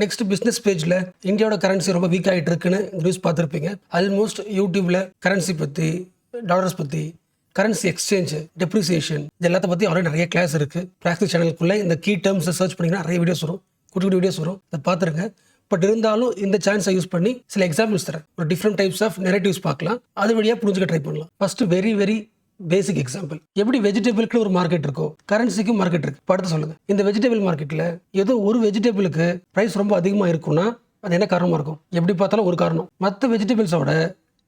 Next business பேஜ்ல இந்தியாவோட currency ரொம்ப வீக் ஆகிட்டு இருக்குன்னு நியூஸ் பார்த்துருப்பீங்க. ஆல்மோஸ்ட் யூடியூப்ல கரன்சி பத்தி, டாலர்ஸ் பத்தி, கரன்சி எக்ஸ்சேஞ்ச், டெப்ரிசியேஷன், இது எல்லாத்த பத்தி ஆல்ரெடி நிறைய கிளாஸ் இருக்கு. பிராக்டிஸ் சேனலுக்குள்ள இந்த கீ டேர்ம்ஸ் சர்ச் பண்ணீங்கன்னா நிறைய வீடியோஸ் வரும், குட்டி குட்டி வீடியோஸ் வரும், அதை பார்த்துருங்க. பட் இருந்தாலும் இந்த சான்ஸை யூஸ் பண்ணி சில எக்ஸாம்பிள்ஸ் தரேன். ஒரு டிஃப்ரெண்ட் டைப்ஸ் ஆஃப் நெரேட்டிவ்ஸ் பார்க்கலாம், அது வழியாக புரிஞ்சுக்க ட்ரை பண்ணலாம். First very very basic example. எப்படி வெஜிடபிளுக்கு ஒரு மார்க்கெட் இருக்கோ கரன்சிக்கும் மார்க்கெட் இருக்கு. படுத்து சொல்லுங்க, இந்த வெஜிடபிள் மார்க்கெட்ல ஏதோ ஒரு வெஜிடபிளுக்கு பிரைஸ் ரொம்ப அதிகமா இருக்கும்னா அது என்ன காரணமா இருக்கும்? எப்படி பார்த்தாலும் ஒரு காரணம். மற்ற வெஜிடபிள்ஸோட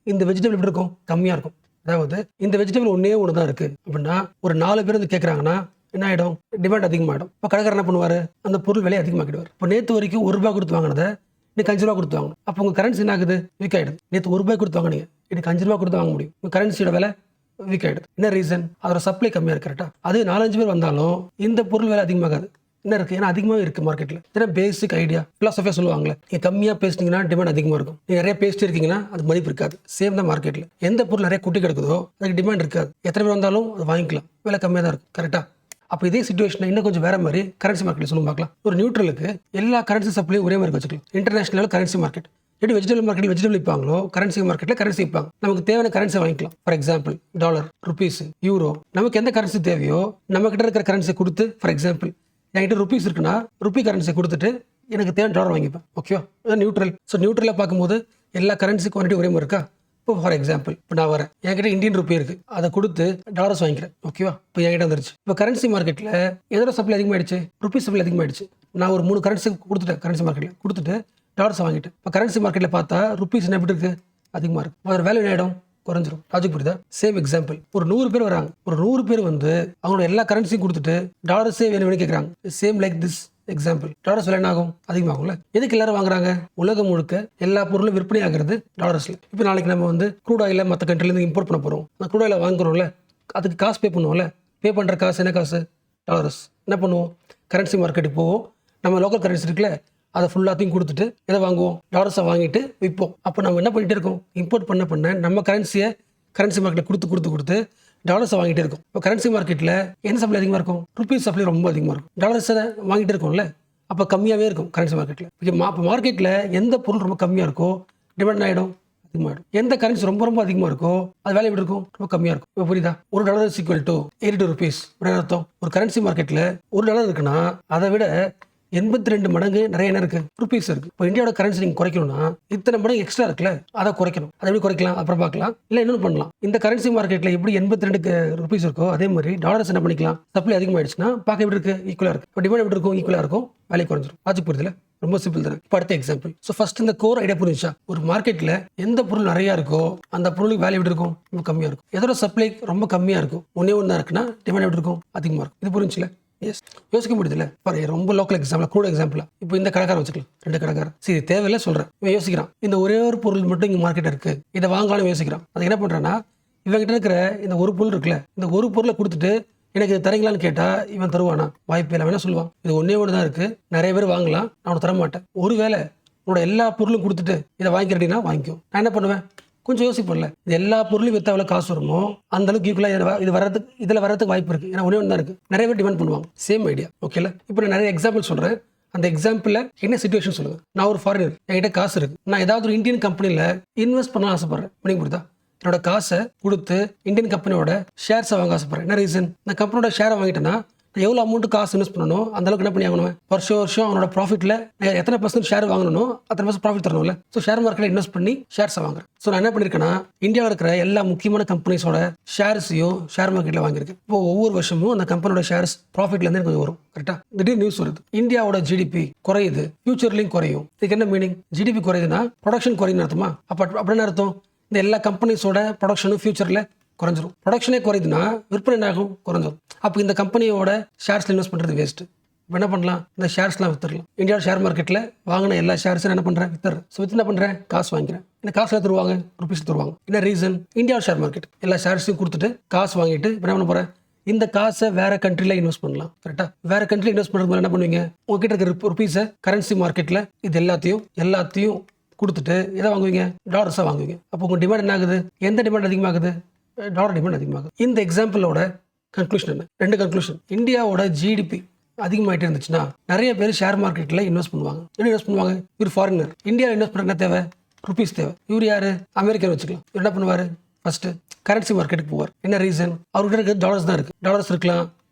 இந்த வெஜிடபிள் எப்படி இருக்கும்? கம்மியா இருக்கும். அதாவது இந்த வெஜிடபிள் ஒன்னே ஒன்று தான் இருக்கு அப்படின்னா ஒரு 4 பேர் வந்து கேட்குறாங்கன்னா என்ன ஆகிடும்? டிமாண்ட் அதிகமாகிடும். இப்போ கடைக்காரர் என்ன பண்ணுவார்? அந்த பொருள் விலையை அதிகமாக்கிடுவார். இப்போ நேற்று வரைக்கும் ₹1 கொடுத்து வாங்கினதை இன்னைக்கு ₹5 கொடுத்து வாங்கணும். அப்போ உங்கள் கரன்சி என்ன ஆகுது? வீக் ஆகிடுது. நேற்று ₹1 கொடுத்து வாங்கினீங்க, இன்னைக்கு ₹5 கொடுத்து வாங்க முடியும். உங்கள் கரன்சியோட விலை வீக் ஆகிடுது. என்ன ரீசன்? அதோட சப்ளை கம்மியாக இருக்கு. கரெக்டாக அது 4-5 பேர் வந்தாலும் இந்த பொருள் விலை அதிகமாகாது. என்ன இருக்கு? ஏன்னா அதிகமாக இருக்கு மார்க்கெட்டில். ஏன்னா பேசிக் ஐடியா ஃபிலாசபியாக சொல்லுவாங்களே, நீங்கள் கம்மியாக பேசிட்டீங்கன்னா டிமாண்ட் அதிகமாக இருக்கும், நீங்கள் நிறைய பேசிட்டு இருக்கீங்கன்னா அது மதிப்பு இருக்காது. சேம் தான் மார்க்கெட்டில். எந்த பொருள் நிறைய குட்டி கிடக்குதோ அதுக்கு டிமாண்ட் இருக்காது. எத்தனை பேர் வந்தாலும் அது வாங்கிக்கலாம், விலை கம்மியாக தான் இருக்கும். கரெக்டாக அப்போ இதே சிச்சுவேஷன் இன்னும் கொஞ்சம் வேற மாதிரி கரன்சி மார்க்கெட் சொல்லுங்க பார்க்கலாம். ஒரு நியூட்ரலுக்கு எல்லா கரன்சி சப்ளையும் ஒரே மாதிரி வச்சுக்கலாம். இன்டர்நேஷனல் கரன்சி மார்க்கெட் எப்படி வெஜிடபிள் மார்க்கெட் வெஜிடபிள் விற்பாங்களோ கரன்சி மார்க்கெட்டில் கரன்சி விற்பாங்க. நமக்கு தேவையான கரன்சி வாங்கிக்கலாம். For example dollar, rupees, euro. நமக்கு எந்த கரன்சி தேவையோ நம்ம கிட்ட இருக்கிற கரன்சி கொடுத்து, ஃபார் எக்ஸாம்பிள் என்கிட்ட ருபீஸ் இருக்குன்னா ருபி கரன்சி கொடுத்துட்டு எனக்கு தேவையான டாலர் வாங்கிப்பேன். ஓகேவா? நியூட்ரல். ஸோ நியூட்ரலில் பார்க்கும்போது எல்லா கரன்சி குவான்டிட்டி ஒரே மாதிரி இருக்கா? இப்போ ஃபார் எக்ஸாம்பிள் இப்போ நான் வரேன், என்கிட்ட இந்தியன் ருபி இருக்கு, அதை கொடுத்து டாலர்ஸ் வாங்கிக்கிறேன். ஓகேவா? இப்போ என்கிட்ட வந்துருச்சு. இப்போ கரன்சி மார்க்கெட்டில் எதோட சப்ளை அதிகமாகிடுச்சு? ருபீஸ் சப்ளை அதிகமாகிடுச்சு. நான் ஒரு 3 கரன்சி கொடுத்துட்டேன், கரன்சி மார்க்கெட்டில் கொடுத்துட்டு டாலர்ஸ் வாங்கிட்டேன். இப்போ கரன்சி மார்க்கெட்டில் பார்த்தா ருபீஸ் என்ன எப்படி இருக்கு? அதிகமாக இருக்கு. அதோட வேல்யூ என்ன ஆகிடும்? குறைஞ்சிரும். லாஜிக் புரியுதா? Same example. ஒரு 100 பேர் வராங்க, ஒரு 100 பேர் வந்து அவங்களோட எல்லா கரன்சியும் கொடுத்துட்டு டாலர்ஸே வேணும்னு கேட்குறாங்க. Same like this example. Dollars விலை என்ன ஆகும்? அதிகமாகும்ல. எதுக்கு எல்லாரும் வாங்குறாங்க? உலகம் முழுக்க எல்லா பொருளும் விற்பனை ஆகிறது டாலர்ஸ்ல. இப்போ நாளைக்கு நம்ம வந்து க்ரூட் ஆயில மற்ற கண்ட்ரிலேருந்து இம்போர்ட் பண்ண போகிறோம். அந்த க்ரூட் ஆயில வாங்குறோம்ல, அதுக்கு காசு பே பண்ணுவோம்ல. பே பண்ணுற காசு என்ன காசு? டாலர்ஸ். என்ன பண்ணுவோம்? கரன்சி மார்க்கெட்டுக்கு போவோம். நம்ம லோக்கல் கரன்சி இருக்குல்ல, அதை ஃபுல்லாத்தையும் கொடுத்துட்டு எதை வாங்குவோம்? டாலர்ஸை வாங்கிட்டு விற்போம். அப்போ நம்ம என்ன பண்ணிகிட்டே இருக்கோம்? இம்போர்ட் பண்ண நம்ம கரன்சியை கரன்சி மார்க்கெட்டில் கொடுத்து டாலர்ஸை வாங்கிட்டே இருக்கும். இப்போ கரன்சி மார்க்கெட்டில் என்ன சப்ளை அதிகமாக இருக்கும்? ருபீஸ் சப்ளை ரொம்ப அதிகமாக இருக்கும். டாலர்ஸை வாங்கிட்டு இருக்கோம்ல, அப்போ கம்மியாகவே இருக்கும் கரன்சி மார்க்கெட்டில். இப்போ மார்க்கெட்டில் எந்த பொருள் ரொம்ப கம்மியாக இருக்கோ டிமாண்ட் ஆகிடும், அதிகமாகிடும். எந்த கரன்சி ரொம்ப ரொம்ப அதிகமாக இருக்கோ அது வேலை எப்படி இருக்கும்? ரொம்ப கம்மியாக இருக்கும். இப்போ புரியுதா? $1 இஸ் ஈக்குவல் டு 82 rupees. அர்த்தம் ஒரு கரன்சி மார்க்கெட்டில் $1 இருக்குன்னா அதை விட 82 மடங்கு நிறைய என்ன இருக்கு? ருபீஸ் இருக்கு. இப்போ இந்தியாவோட கரன்சி நீங்கள் குறைக்கணும்னா இத்தனை மடங்கு எக்ஸ்ட்ரா இருக்குல்ல, அதை குறைக்கணும். அதை எப்படி குறைக்கலாம்? அப்புறம் பார்க்கலாம். இல்லை இன்னொன்று பண்ணலாம். இந்த கரன்சி மார்க்கெட்டில் எப்படி 82 ருபீஸ் இருக்கோ அதே மாதிரி டாலர்ஸ் என்ன பண்ணிக்கலாம்? சப்ளை அதிகமாகிடுச்சுன்னா பார்க்க எப்படி இருக்கு? ஈக்குவலாக இருக்கு. இப்போ டிமாண்ட் எப்படி இருக்கும்? ஈக்குவலாக இருக்கும், வேலை குறைஞ்சிரும். லாஜிக் புரியுதுல? ரொம்ப சிம்பிள் தானே. இப்போ அடுத்த எக்ஸாம்பிள். ஸோ ஃபர்ஸ்ட் இந்த கோர் ஐடியா புரிஞ்சா, ஒரு மார்க்கெட்டில் எந்த பொருள் நிறையா இருக்கோ அந்த பொருளுக்கு வேல்யூ எப்படி இருக்கும்? ரொம்ப கம்மியாக இருக்கும். எதோட சப்ளை ரொம்ப கம்மியாக இருக்கும், ஒன்றே ஒன்றா இருக்குன்னா டிமாண்ட் எப்படி இருக்கும்? அதிகமாக இருக்கும். இது புரிஞ்சுல? எஸ். யோசிக்க முடியுதுல்ல? பாரு, ரொம்ப லோக்கல் எக்ஸாம்பிள், கூட எக்ஸாம்பிளா. இப்போ இந்த கடைக்காரன் வச்சுக்கலாம், 2 கடைக்காரன். சரி, தேவையில்லை சொல்கிறேன். இவன் யோசிக்கிறான், இந்த ஒரே ஒரு பொருள் மட்டும் இங்கே மார்க்கெட் இருக்கு, இதை வாங்கலாம்னு யோசிக்கிறான். அது என்ன பண்ணுறான்னா, இவங்கிட்ட இருக்கிற இந்த ஒரு பொருள் இருக்குல்ல, இந்த ஒரு பொருளை கொடுத்துட்டு எனக்கு இது தரீங்களான்னு கேட்டால் இவன் தருவானா? வாய்ப்பு இல்லை. வேணா சொல்லுவான், இது ஒன்றே ஒன்று தான் இருக்குது, நிறைய பேர் வாங்கலாம், நான் உனக்கு தர மாட்டேன். ஒருவேளை உன்னோட எல்லா பொருளும் கொடுத்துட்டு இதை வாங்கிக்கிறீங்கன்னா வாங்கிக்கோ. நான் என்ன பண்ணுவேன்? கொஞ்சம் யோசிப்போம்ல, இது எல்லா பொருளும் விற்ற எவ்வளோ காசு வருமோ அந்த அளவுக்கு ஈக்குவலாக இது வரதுக்கு, இதில் வரதுக்கு வாய்ப்பு இருக்குது. ஏன்னா ஒன்றே ஒன்று தான் இருக்குது, நிறைய பேர் டிமாண்ட் பண்ணுவாங்க. Same idea. ஓகேல? இப்போ நான் நிறைய எக்ஸாம்பிள் சொல்கிறேன். அந்த எக்ஸாம்பிளில் என்ன சிச்சுவேஷன் சொல்லுங்கள். நான் ஒரு ஃபாரினர், என்கிட்ட காசு இருக்குது, நான் ஏதாவது ஒரு இந்தியன் கம்பெனியில் இன்வெஸ்ட் பண்ண ஆசைப்பட்றேன். பண்ணிங்க புரியுதா? என்னோட காசை கொடுத்து இந்தியன் கம்பெனியோட ஷேர்ஸை வாங்க ஆசைப்பட்றேன். என்ன ரீசன்? இந்த கம்பெனியோட ஷேரை வாங்கிட்டேன்னா நான் எவ்வளோ அமௌண்ட் காசு இன்வெஸ்ட் பண்ணணும் அந்த அளவுக்கு என்ன பண்ணி ஆகணும்? வருஷம் அவனோட ப்ராஃபிட்டில் எத்தனை % ஷேர் வாங்கணும், அத்தனை % ப்ராஃபிட் தரணும்ல. ஸோ ஷேர் மார்க்கெட்டில் இன்வெஸ்ட் பண்ணி ஷேர்ஸை வாங்குறேன். ஸோ நான் என்ன பண்ணியிருக்கேன்னா, இந்தியாவில் இருக்கிற எல்லா முக்கியமான கம்பெனிஸோட ஷேர்ஸையும் ஷேர் மார்க்கெட்டில் வாங்கியிருக்கேன். இப்போ ஒவ்வொரு வருஷமும் அந்த கம்பெனியோட ஷேர்ஸ் ப்ராஃபிட்லேருந்து கொஞ்சம் வரும். கரெக்டாக? திடீர்னு நியூஸ் வருது, இந்தியாவோட ஜிடிபி குறையுது, ஃபியூச்சர்லையும் குறையும். இதுக்கு என்ன மீனிங்? ஜிடிபி குறையுதுன்னா ப்ரொடக்ஷன் குறையுன்னு அர்த்தமா? அப்போ அப்படின்னு அர்த்தம் இந்த எல்லா கம்பெனிஸோட ப்ரொடக்ஷனும் ஃபியூச்சரில் குறைஞ்சிரும். ப்ரொடக்ஷனே குறையுதுன்னா விற்பனை என்னாகும்? குறைஞ்சிரும். அப்போ இந்த கம்பெனியோட ஷேர்ஸில் இன்வெஸ்ட் பண்ணுறது வேஸ்ட்டு. இப்போ என்ன பண்ணலாம்? இந்த ஷேர்ஸ்லாம் வித்துடலாம். இந்தியாவோட ஷேர் மார்க்கெட்டில் வாங்கின எல்லா ஷேர்ஸும் என்ன பண்ணுறேன்? வித்துறேன். ஸோ வித்து என்ன பண்ணுறேன்? காசு வாங்கிக்கிறேன். இந்த காசு எல்லாம் தருவாங்க, ருபீஸ் தருவாங்க. என்ன ரீசன்? இந்தியாவோட ஷேர் மார்க்கெட் எல்லா ஷேர்ஸையும் கொடுத்துட்டு காசு வாங்கிட்டு இப்போ என்ன பண்ண போகிறேன்? இந்த காசை வேற கண்ட்ரியில் இன்வெஸ்ட் பண்ணலாம். கரெக்டாக? வேற கண்ட்ரியில் இன்வெஸ்ட் பண்ணுறது என்ன பண்ணுவீங்க? உங்ககிட்ட இருக்கிற ருபீஸை கரன்சி மார்க்கெட்டில் இது எல்லாத்தையும் கொடுத்துட்டு எதை வாங்குவீங்க? டாலர்ஸை வாங்குவீங்க. அப்போ உங்கள் டிமாண்ட் என்ன ஆகுது? எந்த டிமாண்ட் அதிகமாகுது? டாலர் டிமாண்ட் அதிகமாகுது. இந்த எக்ஸாம்பிளோட கன்க்ளூஷன் என்ன? 2 கன்க்ளூஷன். இந்தியாவோட ஜிடிபி அதிகமாகிட்டே இருந்துச்சுன்னா நிறைய பேர் ஷேர் மார்க்கெட்டில் இன்வெஸ்ட் பண்ணுவாங்க. எப்படி இன்வெஸ்ட் பண்ணுவாங்க? இவர் ஃபாரினர், இந்தியாவில் இன்வெஸ்ட் பண்ண என்ன தேவை? ருபீஸ் தேவை. இவர் யார்? அமெரிக்கன் வச்சுக்கலாம். இவர் என்ன பண்ணுவார்? ஃபர்ஸ்ட் கரன்சி மார்க்கெட்டுக்கு போவார். என்ன ரீசன்? அவர்கிட்ட இருக்க டாலர்ஸ் தான் இருக்குது. டாலர்ஸ் இருக்கலாம்,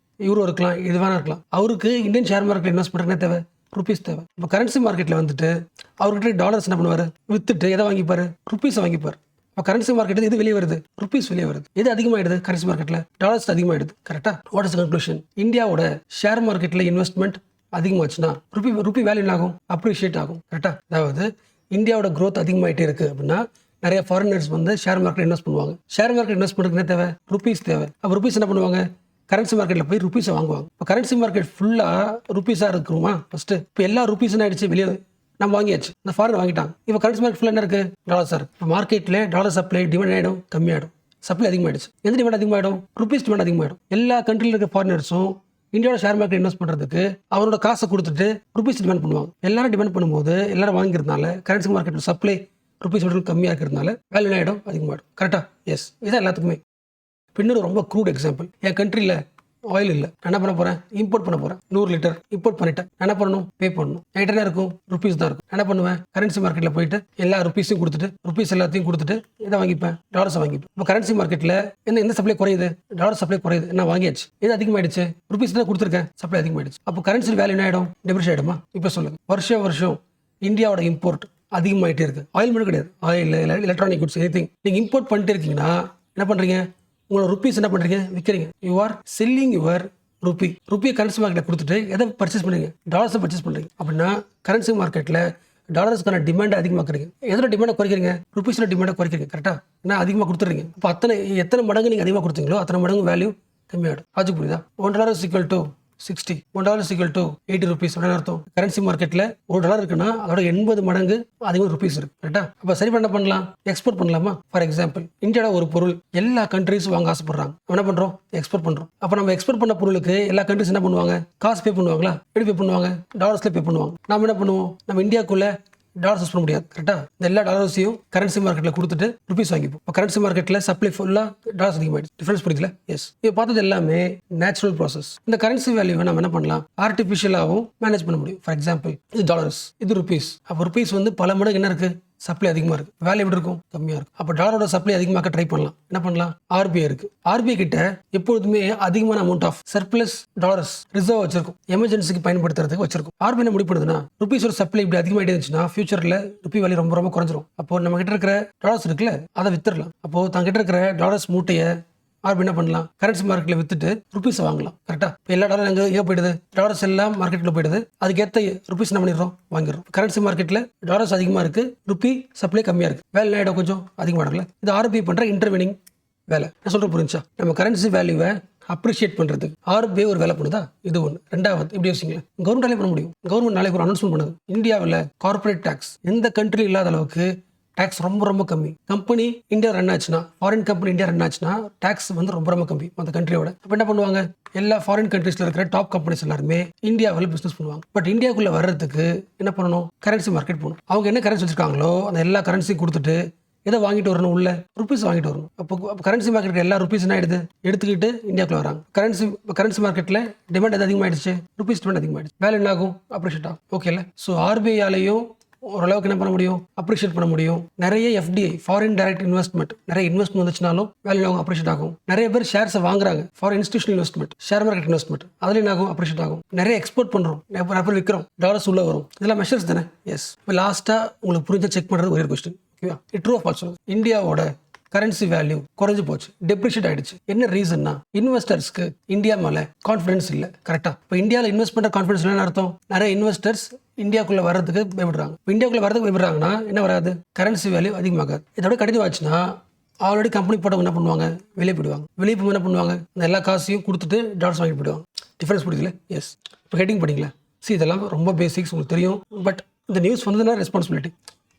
யூரோ இருக்கலாம், இது வேணா இருக்கலாம். அவருக்கு இந்தியன் ஷேர் மார்க்கெட் இன்வெஸ்ட் பண்ணுறது என்ன தேவை? ருபீஸ் தேவை. இப்போ கரன்சி மார்க்கெட்டில் வந்துட்டு அவர்கிட்ட டாலர்ஸ் என்ன பண்ணுவார்? வித்துட்டு எதை வாங்கிப்பார்? ருபீஸை வாங்கிப்பார். இப்போ கரன்சி மார்க்கெட் இது வெளியே வருது, ருபீஸ் வெளியே வருது. எது அதிகமாகிடுது? கரன்சி மார்க்கெட்டில் டாலர்ஸ் அதிகமாகிடுது. கரெக்டாக? What is conclusion? இந்தியாவோட ஷேர் மார்க்கெட்டில் இன்வெஸ்ட்மெண்ட் அதிகமாச்சுன்னா ருபி வேல்யூ ஆகும், அப்ரிஷியேட் ஆகும். கரெக்டாக? அதாவது இந்தியாவோட growth அதிகமாகிட்டே இருக்குது அப்படின்னா நிறைய ஃபாரினர்ஸ் வந்து ஷேர் மார்க்கெட் இன்வெஸ்ட் பண்ணுவாங்க. ஷேர் மார்க்கெட் இன்வெஸ்ட் பண்ணுறதுக்கு என்ன தேவை? ருபீஸ் தேவை. அப்போ ருபீஸ் என்ன பண்ணுவாங்க? கரன்சி மார்க்கெட்டில் போய் ருபீஸை வாங்குவாங்க. இப்போ கரன்சி மார்க்கெட் ஃபுல்லாக ருபீஸாக இருக்குமா? ஃபஸ்ட்டு இப்போ எல்லா ருபீஸ்னு ஆகிடுச்சு, வெளியே நம்ம வாங்கியாச்சு, இந்த ஃபாரின் வாங்கிட்டாங்க. இப்போ கரன்சி மார்க்கெட் ஃபுல்லாக என்ன இருக்குது? டாலர்ஸ் இருக்குது. இப்போ மார்க்கெட்டில் டாலர் சப்ளை டிமாண்ட் ஆகிடும், கம்மியாகிடும். சப்ளை அதிகமாகிடுச்சு. எந்த டிமாண்ட் அதிகமாகிடும்? ருபீஸ் டிமாண்ட் அதிகமாகிடும். எல்லா கண்ட்ரியில் இருக்க ஃபாரினர்ஸும் இந்தியாவோட ஷேர் மார்க்கெட் இன்வெஸ்ட் பண்ணுறதுக்கு அவரோட காசை கொடுத்துட்டு ருபீஸ் டிமாண்ட் பண்ணுவாங்க. எல்லாரும் டிமாண்ட் பண்ணும்போது எல்லாரும் வாங்கிறதுனால கரன்சி மார்க்கெட்டில் சப்ளை ருபீஸ் கம்மியாக இருக்கிறதுனால வேல்யூ ஆகிடும், அதிகமாகிடும். கரெக்டாக? எஸ், இதான் எல்லாத்துக்குமே. இன்னொரு ரொம்ப க்ரூட் எக்ஸாம்பிள். என் கண்ட்ரியில் ஆயில் இல்லை, நான் என்ன பண்ண போகிறேன்? இம்போர்ட் பண்ண போகிறேன். 100 லிட்டர் இம்போர்ட் பண்ணிட்டேன். என்ன பண்ணணும்? பே பண்ணணும். என்கிட்ட என்ன இருக்கும்? ருபீஸ் தான் இருக்கும். என்ன பண்ணுவேன்? கரன்சி மார்க்கெட்டில் போயிட்டு எல்லா ருபீஸையும் கொடுத்துட்டு ருபீஸ் எல்லாத்தையும் கொடுத்துட்டு இதை வாங்கிப்பேன், டாலர்ஸை வாங்கிப்பேன். இப்போ கரன்சி மார்க்கெட்டில் எந்த சப்ளை குறையுது? டாலர் சப்ளை குறையுது. என்ன வாங்கியாச்சு, இது அதிகமாகிடுச்சு, ருபீஸ் தான் கொடுத்துருக்கேன், சப்ளை அதிகமாகிடுச்சு. அப்போ கரன்சி வேல்யூ என்ன ஆகிடும்? டெப்ரிஷியேட் ஆகிடுமா? இப்போ சொல்லுங்கள். வருஷம் இந்தியாவோட இம்போர்ட் அதிகமாகிட்டே இருக்குது. ஆயில் மட்டும் கிடையாது, ஆயில், எலக்ட்ரானிக் குட்ஸ், எனிதிங். நீங்கள் இம்போர்ட் பண்ணிட்டு இருக்கீங்கன்னா என்ன பண்ணுறீங்க? உங்களோட ருபீஸ் என்ன பண்ணுறீங்க? விற்கிறீங்க. யூ ஆர் செல்லிங் யுவர் ருபியை கரன்சி மார்க்கெட்டில் கொடுத்துட்டு எதை பர்ச்சேஸ் பண்ணுறீங்க? டாலர்ஸை பர்ச்சேஸ் பண்ணுறீங்க. அப்படின்னா கரன்சி மார்க்கெட்டில் டாலர்ஸ்க்கான டிமாண்டை அதிகமாக்குறீங்க. எதோட டிமாண்டை குறைக்கிறீங்க? ருபீஸோட டிமாண்டை குறைக்கிறீங்க. கரெக்டாக? ஏன்னா அதிகமாக கொடுத்துறீங்க. அப்போ எத்தனை மடங்கு நீங்கள் அதிகமாக கொடுத்தீங்களோ அத்தனை மடங்கு வேல்யூ கம்மியாகிடும். ஆச்சு புரியுதா? $1 = 60, $1 = 80 rupees. அப்படின்னு அர்த்தம். கரன்சி மார்க்கெட்டில் $1 இருக்குன்னா அதோட 80 மடங்கு அதிகம் ருபீஸ் இருக்கு. கரெக்டா? அப்போ சரி பண்ண பண்ணலாம், எக்ஸ்போர்ட் பண்ணலாமா? ஃபார் எக்ஸாம்பிள், இந்தியாவோட ஒரு பொருள் எல்லா கண்ட்ரீஸும் வாங்க ஆசைப்படுறாங்க. என்ன பண்ணுறோம்? எக்ஸ்போர்ட் பண்ணுறோம். அப்போ நம்ம எக்ஸ்போர்ட் பண்ண பொருளுக்கு எல்லா கண்ட்ரிஸ் என்ன பண்ணுவாங்க? காசு பே பண்ணுவாங்களா? எப்படி பே பண்ணுவாங்க? டாலர்ஸ்ல பே பண்ணுவாங்க. நம்ம என்ன பண்ணுவோம்? நம்ம இந்தியாவுக்குள்ள டாலர்ஸ் யூஸ் பண்ண முடியாது. கரெக்டா? இந்த எல்லா டாலர்ஸையும் கரன்சி மார்க்கெட்டில் கொடுத்துட்டு ருபீஸ் வாங்கிப்போம். இப்போ கரன்சி மார்க்கெட்டில் சப்ளை ஃபுல்லாக டாலர்ஸ் அதிகமாகிடுச்சு. டிஃபரன்ஸ் புரியுதுல? எஸ். இப்போ பார்த்தது எல்லாமே நேச்சுரல் ப்ராசஸ். இந்த கரன்சி வேல்யூவை நம்ம என்ன பண்ணலாம்? ஆர்டிஃபிஷியலாகவும் மேனேஜ் பண்ண முடியும். ஃபார் எக்ஸாம்பிள், இது டாலர்ஸ், இது ருபீஸ். அப்போ ருபீஸ் வந்து பல மடங்கு என்ன இருக்குது? சப்ளை அதிகமாக இருக்குது. வேல்யூ எப்படி இருக்கும்? கம்மியாக இருக்கும். அப்போ டாலரோட சப்ளை அதிகமாக்க ட்ரை பண்ணலாம். என்ன பண்ணலாம்? ஆர்பிஐ இருக்குது. ஆர்பிஐ கிட்ட எப்பொழுதுமே அதிகமான amount of surplus dollars reserve வச்சிருக்கும், எமர்ஜென்சிக்கு பயன்படுத்துறதுக்கு வச்சிருக்கும். ஆர்பிஐ என்ன முடிவு பண்ணுதுன்னா, ருபீஸோட சப்ளை இப்படி அதிகமாகிட்டே இருந்துச்சுன்னா ஃபியூச்சரில் ருபி வேல்யூ ரொம்ப ரொம்ப குறைஞ்சிரும். அப்போ நம்ம கிட்ட இருக்கிற டாலர்ஸ் இருக்குல்ல, அதை வித்துடலாம். அப்போ தங்கிட்ட இருக்கிற டாலர்ஸ் மூட்டையை ஆர்பிஐ என்ன பண்ணலாம்? கரன்சி மார்க்கெட்டில் வித்துட்டு ருபீஸை வாங்கலாம். கரெக்டாக? இப்போ எல்லா டாலரும் எங்கே போயிடுது? டாலர்ஸ் எல்லாம் மார்க்கெட்டில் போயிடுது. அதுக்கேற்ற ருபீஸ் என்ன பண்ணிடுறோம்? வாங்கிடுறோம். கரன்சி மார்க்கெட்டில் டாலர்ஸ் அதிகமாக இருக்குது, ருபி சப்ளை கம்மியாக இருக்குது. வேலை ஆகிடும், கொஞ்சம் அதிகமாகல. இது ஆர்பிஐ பண்ணுற இன்டர்வீனிங் வேலை. நான் சொல்கிற புரிஞ்சா? நம்ம கரன்சி வேல்யூவை அப்ரிஷியேட் பண்ணுறதுக்கு ஆர்பிஐ ஒரு வேலை பண்ணுதா? இது ஒன்று. ரெண்டாவது, இப்படி யோசிங்களேன், கவர்மெண்டாலே பண்ண முடியும். கவர்மெண்ட் நாளைக்கு ஒரு அனௌன்ஸ்மெண்ட் பண்ணுது, இந்தியாவில் கார்பரேட் டேக்ஸ் எந்த கண்ட்ரி இல்லாத அளவுக்கு டேக்ஸ் ரொம்ப ரொம்ப கம்மி. கம்பெனி இந்தியா ரன் ஆச்சுன்னா, ஃபாரின் கம்பெனி இந்தியா ரன் ஆச்சுன்னா டேக்ஸ் வந்து ரொம்ப ரொம்ப கம்மி அந்த கண்ட்ரியோட. அப்போ என்ன பண்ணுவாங்க? எல்லா ஃபாரின் கண்ட்ரீஸ்ல இருக்கிற டாப் கம்பெனிஸ் எல்லாருமே இந்தியாவில் பிசினஸ் பண்ணுவாங்க. பட் இந்தியாவுக்குள்ள வர்றதுக்கு என்ன பண்ணணும்? கரன்சி மார்க்கெட் போகணும். அவங்க என்ன கரன்சி வச்சிருக்காங்களோ அந்த எல்லா கரன்சியும் கொடுத்துட்டு எதை வாங்கிட்டு வரணும்? உள்ள ருபீஸ் வாங்கிட்டு வரணும். அப்போ கரன்சி மார்க்கெட் எல்லா ருபீஸ் என்ன ஆயிடுது? எடுத்துக்கிட்டு இந்தியாவுக்குள்ள வராங்க. கரன்சி மார்க்கெட்டில் டிமாண்ட் எது அதிகமாகிடுச்சு? ருபீஸ் டிமாண்ட் அதிகமாகிடுச்சு. வேலை என்ன ஆகும்? அப்ரிஷியேட் ஆகும். ஓகேல? ஸோ ஆர்பிஐயாலையும் ஓரளவுக்கு என்ன பண்ண முடியும்? அப்ரிஷியேட் பண்ண முடியும். நிறைய எஃப்டிஐ, ஃபாரின் டைரக்ட் இன்வெஸ்ட்மெண்ட், நிறைய இன்வெஸ்ட்மெண்ட் வந்துச்சுனாலும் வேல்யூ ஆகும், அப்ரிஷியேட் ஆகும். நிறைய பேர் ஷேர்ஸை வாங்குறாங்க, foreign institutional investment, share market investment, அதுல என்ன ஆகும்? அப்ரிஷியேட் ஆகும். நிறைய எக்ஸ்போர்ட் பண்ணுறோம், நிறைய பேர் விற்கிறோம், டாலர்ஸ் உள்ள வரும். இதெல்லாம் மெஷர்ஸ் தானே? எஸ். இப்போ லாஸ்ட்டாக உங்களுக்கு புரிஞ்ச செக் பண்ணுறது ஒரே கொஸ்டின். ஓகேவா? True of false? இந்தியாவோட கரன்சி வேல்யூ குறைஞ்சு போச்சு, டெப்ரிஷியேட் ஆயிடுச்சு. என்ன ரீசன்னா? இன்வெஸ்டர்ஸ்க்கு இந்தியா மேலே கான்ஃபிடன்ஸ் இல்லை. கரெக்டாக? இப்போ இந்தியாவில் இன்வெஸ்ட் பண்ணுற கான்ஃபிடன்ஸ் இல்லைன்னு அர்த்தம். நிறைய இன்வெஸ்டர்ஸ் இந்தியாவுக்குள்ள வர்றதுக்கு பயப்படுறாங்க. இப்போ இந்தியாவுக்குள்ள வரதுக்கு பயப்படுறாங்கன்னா என்ன வராது? கரன்சி வேல்யூ அதிகமாகாது. இதோட கண்டினியூ ஆச்சுன்னா ஆல்ரெடி கம்பெனி போட்டவங்க என்ன பண்ணுவாங்க? வெளியே போயிடுவாங்க. வெளியே போய் என்ன பண்ணுவாங்க? அந்த எல்லா காசையும் கொடுத்துட்டு டாலர்ஸ் வாங்கிட்டு போயிடுவாங்க. டிஃபரன்ஸ் புரியுதுல? எஸ். இப்போ ஹெட்டிங் படிங்களா? இதெல்லாம் ரொம்ப பேசிக்ஸ் உங்களுக்கு தெரியும். பட் இந்த நியூஸ் வந்ததுன்னா responsibility.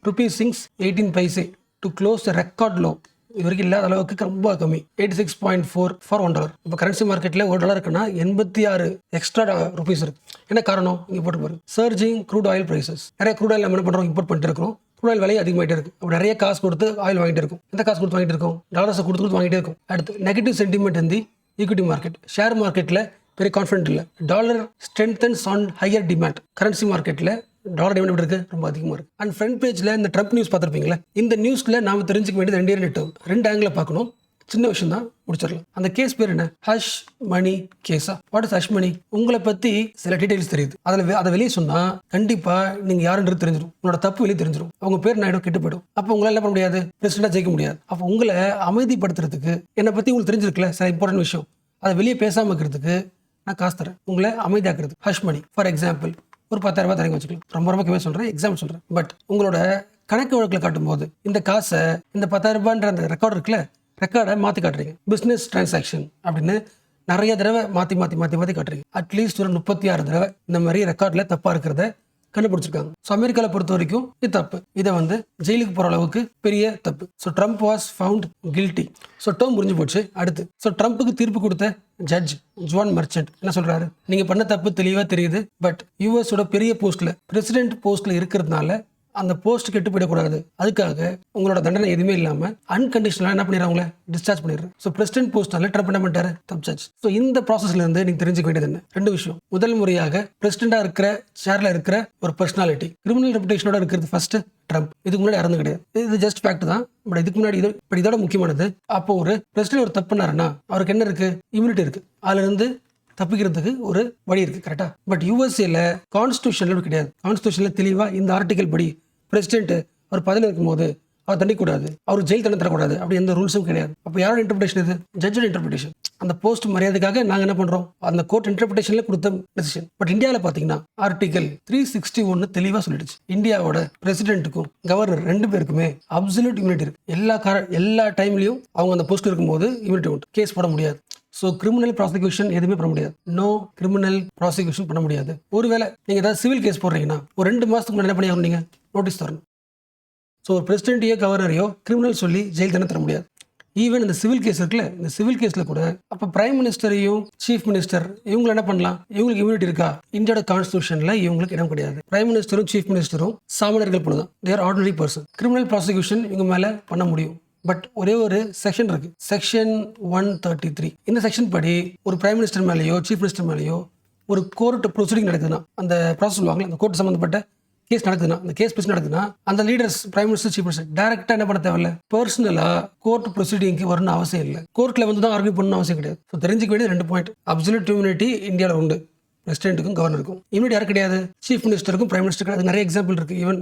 ₹18 paise to close the record low. இது வரைக்கும் இல்லாத அளவுக்கு ரொம்ப கம்மி. 86.4 ஃபார் $1. இப்போ கரன்சி மார்க்கெட்டில் $1 இருக்குன்னா 86 எக்ஸ்ட்ரா ருபீஸ் இருக்கு. என்ன காரணம்? இங்கே போட்டு பாருங்க. Surging crude oil prices. நிறைய க்ரூட் ஆயில் நம்ம என்ன பண்ணுறோம்? இம்போர்ட் பண்ணிட்டு இருக்கிறோம். க்ரூட் ஆயில் விலை அதிகமாகிட்டே இருக்கு. அப்போ நிறைய காசு கொடுத்து ஆயில் வாங்கிட்டு இருக்கும். எந்த காசு கொடுத்து வாங்கிட்டு இருக்கோம்? டாலர்ஸை கொடுத்து வாங்கிட்டே இருக்கும். அடுத்து நெகட்டிவ் சென்டிமெண்ட் இந்த ஈக்விட்டி மார்க்கெட். ஷேர் மார்க்கெட்டில் பெரிய கான்ஃபிடென்ட் இல்லை. Dollar strengthens on higher demand. Currency மார்க்கெட்டில் டாலர் டிமாண்ட் எப்படி இருக்குது, ரொம்ப அதிகமாக இருக்குது. அண்ட் ஃப்ரண்ட் பேஜில் இந்த ட்ரம்ப் நியூஸ் பார்த்துருப்பீங்களா? இந்த நியூஸில் நாம் தெரிஞ்சுக்க வேண்டியது ரெண்டு ஆங்கிளில் பார்க்கணும். சின்ன விஷயம் தான், முடிச்சிடலாம். அந்த கேஸ் பேர் என்ன? ஹஷ் மணி கேஸா? What is hush money? உங்களை பற்றி சில டீடைல்ஸ் தெரியுது. அதை வெளியே சொன்னால் கண்டிப்பாக நீங்கள் யாருன்றது தெரிஞ்சிடும். உங்களோட தப்பு வெளியே தெரிஞ்சிடும். அவங்க பேர் நான் கெட்டு போயிடும். அப்போ உங்களால் என்ன பண்ண முடியாது? பிரசிடண்டாக ஜெயிக்க முடியாது. அப்போ உங்களை அமைதிப்படுத்துறதுக்கு என்னை பற்றி உங்களுக்கு தெரிஞ்சிருக்குல்ல சில இம்பார்ட்டன்ட் விஷயம், அதை வெளியே பேசாமல் இருக்கிறதுக்கு நான் காசு தரேன், உங்களை அமைதியாக்குறது. Hush money. ஃபார் எக்ஸாம்பிள், ஒரு 10,000 ரூபாய் தரங்க வச்சுக்கலாம். ரொம்ப கம்மியாக சொல்கிறேன், எக்ஸாம்பிள் சொல்கிறேன். பட் உங்களோட கணக்கு வழக்கில் காட்டும் போது இந்த காசை, இந்த 10,000 ரூபான்ற அந்த ரெக்கார்டு இருக்குல்ல, ரெக்கார்டை மாற்றி காட்டுறீங்க. பிஸ்னஸ் டிரான்சாக்ஷன் அப்படின்னு நிறைய தடவை மாற்றி காட்டுறீங்க. அட்லீஸ்ட் ஒரு 36 தடவை இந்த மாதிரி ரெக்கார்டில் தப்பாக இருக்கிறத கண்டுபிடிச்சிருக்காங்க. ஸோ அமெரிக்காவில் பொறுத்த வரைக்கும் இது தப்பு. இதை ஜெயிலுக்கு போகிற அளவுக்கு பெரிய தப்பு. So Trump was found guilty. So term முடிஞ்சு போச்சு. அடுத்து ட்ரம்ப்புக்கு தீர்ப்பு கொடுத்த ஜட்ஜ் ஜான் மர்ச்சன்ட் என்ன சொல்கிறாரு? நீங்கள் பண்ண தப்பு தெளிவாக தெரியுது. பட் யூஎஸோட பெரிய போஸ்ட்டில், பிரசிடென்ட் போஸ்ட்டில் இருக்கிறதுனால அந்த போஸ்ட் கெட்டு போயிடக்கூடாது. அதுக்காக உங்களோட தண்டனை எதுவுமே இல்லாமல் அன்கண்டிஷனலாக என்ன பண்ணிடுறாங்களே, டிஸ்சார்ஜ் பண்ணிடுறேன். ஸோ பிரசிடென்ட் போஸ்ட்னால ட்ரம்ப் என்ன பண்ணிட்டாரு? தப்பிச்சாச்சு. ஸோ இந்த ப்ராசஸ்ல இருந்து நீங்கள் தெரிஞ்சுக்க வேண்டியது என்ன? ரெண்டு விஷயம். முதல் முறையாக பிரசிடென்டாக இருக்கிற சேர்ல இருக்கிற ஒரு பர்சனாலிட்டி கிரிமினல் ரெப்புடேஷனோட இருக்கிறது ஃபர்ஸ்ட் ட்ரம்ப். இதுக்கு முன்னாடி இறந்து கிடையாது. இது ஜஸ்ட் ஃபேக்ட் தான். பட் இதுக்கு முன்னாடி இதோட முக்கியமானது, அப்போ ஒரு பிரசிடென்ட் ஒரு தப்புனாருன்னா அவருக்கு என்ன இருக்கு? இம்யூனிட்டி இருக்கு. அதுல இருந்து தப்பிக்கிறதுக்கு ஒரு வழி இருக்கு. கரெக்டா? பட் யூஎஸ்ஏல கான்ஸ்டியூஷன்ல கிடையாது. கான்ஸ்டியூஷன்ல தெளிவா இந்த ஆர்டிகல் படி பிரசிடென்ட் அவர் பதவியில் இருக்கும்போது அவர் தண்டிக்கூடாது, அவர் ஜெயில் தண்டனை தரக்கூடாது, அப்படி எந்த ரூல்ஸும் கிடையாது. அப்போ யாரோட இன்டர்பிரேஷன் இது? ஜட்ஜோட இன்டர்பிரேஷன். அந்த போஸ்ட் மரியாதைக்காக நாங்கள் என்ன பண்றோம்? அந்த கோர்ட் இன்டர்பிரேஷன்ல கொடுத்த டெசிஷன். பட் இந்தியாவில் பார்த்தீங்கன்னா ஆர்டிகல் 361 தெளிவாக சொல்லிடுச்சு. இந்தியாவோட பிரசிடென்ட்டுக்கும் கவர்னர் ரெண்டு பேருக்குமே அப்சல்யூட் இம்யூனிட்டி இருக்கு. எல்லா டைம்லையும் அவங்க அந்த போஸ்ட் இருக்கும்போது இம்யூனிட்டி உண்டு. கேஸ் போட முடியாது. ஸோ கிரிமினல் ப்ராசிக்யூஷன் எதுவுமே பண்ண முடியாது. நோ கிரிமினல் ப்ராசிக்யூஷன் பண்ண முடியாது. ஒருவேளை நீங்கள் ஏதாவது சிவில் கேஸ் போடுறீங்கன்னா ஒரு 2 மாதத்துக்கு முன்னாடி என்ன பண்ணி ஆகணும்? நீங்கள் நோட்டீஸ் தரணும். ஸோ ஒரு பிரசிடென்ட்டையோ கவர்னரையோ கிரிமினல் சொல்லி ஜெயில் தண்டனை தர முடியாது. ஈவன் இந்த சிவில் கேஸ் இருக்குல்ல, இந்த சிவில் கேஸில் கூட அப்போ பிரைம் மினிஸ்டரையும் சீஃப் மினிஸ்டர் இவங்க என்ன பண்ணலாம்? இவங்களுக்கு இம்யூனிட்டி இருக்கா? இந்தியாவோட கான்ஸ்டியூஷனில் இவங்களுக்கு இடம் கிடையாது. பிரைம் மினிஸ்டரும் சீஃப் மினிஸ்டரும் சாமானியர்கள் போல தான். They are ordinary person. Criminal prosecution இவங்க மேலே பண்ண முடியும். பட் ஒரே ஒரு செக்ஷன் இருக்கு, செக்ஷன் 133. இந்த செக்ஷன் படி ஒரு பிரைம் மினிஸ்டர் மேலேயோ சீஃப் மினிஸ்டர் மேலேயோ ஒரு கோர்ட் ப்ரொசீடிங் நடக்குதுன்னா, அந்த ப்ராசஸ் சொல்லுவாங்க, அந்த கோர்ட் சம்மந்தப்பட்ட கேஸ் நடக்குதுன்னா, அந்த கேஸ் பிரச்சனை நடக்குதுன்னா, அந்த leaders prime minister chief minister டைரக்டா என்ன பண்ண தேவையில்ல, பர்சனலா கோர்ட் ப்ரொசீடிங்க்கு வரணும்னு அவசியம் இல்லை. கோர்ட்ல தான் ஆர்கியூ பண்ணணும் அவசியம் கிடையாது. ஸோ தெரிஞ்சுக்க வேண்டிய 2 பாயிண்ட். அப்சல்யூட் இம்யூனிட்டி இந்தியாவில் உண்டு. பிரசிடென்ட்டுக்கும் கவர்னருக்கும் இம்யூனிட்டி யாரும் கிடையாது. சீஃப் மினிஸ்டருக்கும் பிரைம் மினிஸ்டர் கிடையாது. நிறைய எக்ஸாம்பிள் இருக்கு. ஈவன்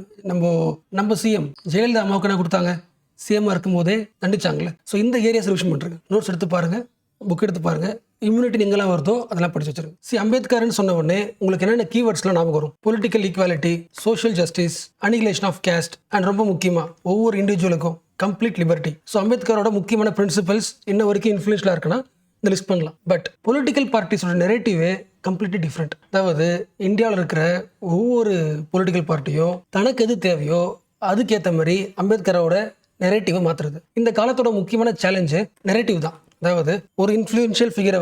நம்ம சிஎம் ஜெயலலிதா அம்மாவுக்கு என்ன கொடுத்தாங்க? சிஎம்மாக இருக்கும் போதே தண்டிச்சாங்களே. ஸோ இந்த ஏரியா சொல்யூஷன் பண்ணுறேங்க. நோட்ஸ் எடுத்து பாருங்க, புக் எடுத்து பாருங்க. இம்யூனிட்டி எங்கெல்லாம் வருதோ அதெல்லாம் படிச்சு வச்சிருங்க. அம்பேத்கர்னு சொன்ன உடனே உங்களுக்கு என்னென்ன கீவேர்ட்ஸ்லாம் ஞாபகம் வரும்? Political equality, social justice, annihilation of caste, and ரொம்ப முக்கியமாக ஒவ்வொரு இண்டிவிஜுவலுக்கும் கம்ப்ளீட் லிபர்ட்டி. ஸோ அம்பேத்கரோட முக்கியமான பிரின்சிபல்ஸ் இன்ன வரைக்கும் இன்ஃப்ளூயன்ஸ்லாம் இருக்குன்னா இந்த லிஸ்ட் பண்ணலாம். பட் பொலிட்டிக்கல் பார்ட்டிஸோட நெரேட்டிவே கம்ப்ளீட்லி டிஃப்ரெண்ட். அதாவது இந்தியாவில் இருக்கிற ஒவ்வொரு பொலிட்டிக்கல் பார்ட்டியும் தனக்கு எது தேவையோ அதுக்கேற்ற மாதிரி அம்பேத்கரோட நெரேட்டிவை மாற்றுறது. இந்த காலத்தோட முக்கியமான சேலஞ்சு நெரேட்டிவ் தான். அதாவது ஒரு இன்ஃப்ளூயன்ஷியல் ஃபிகரை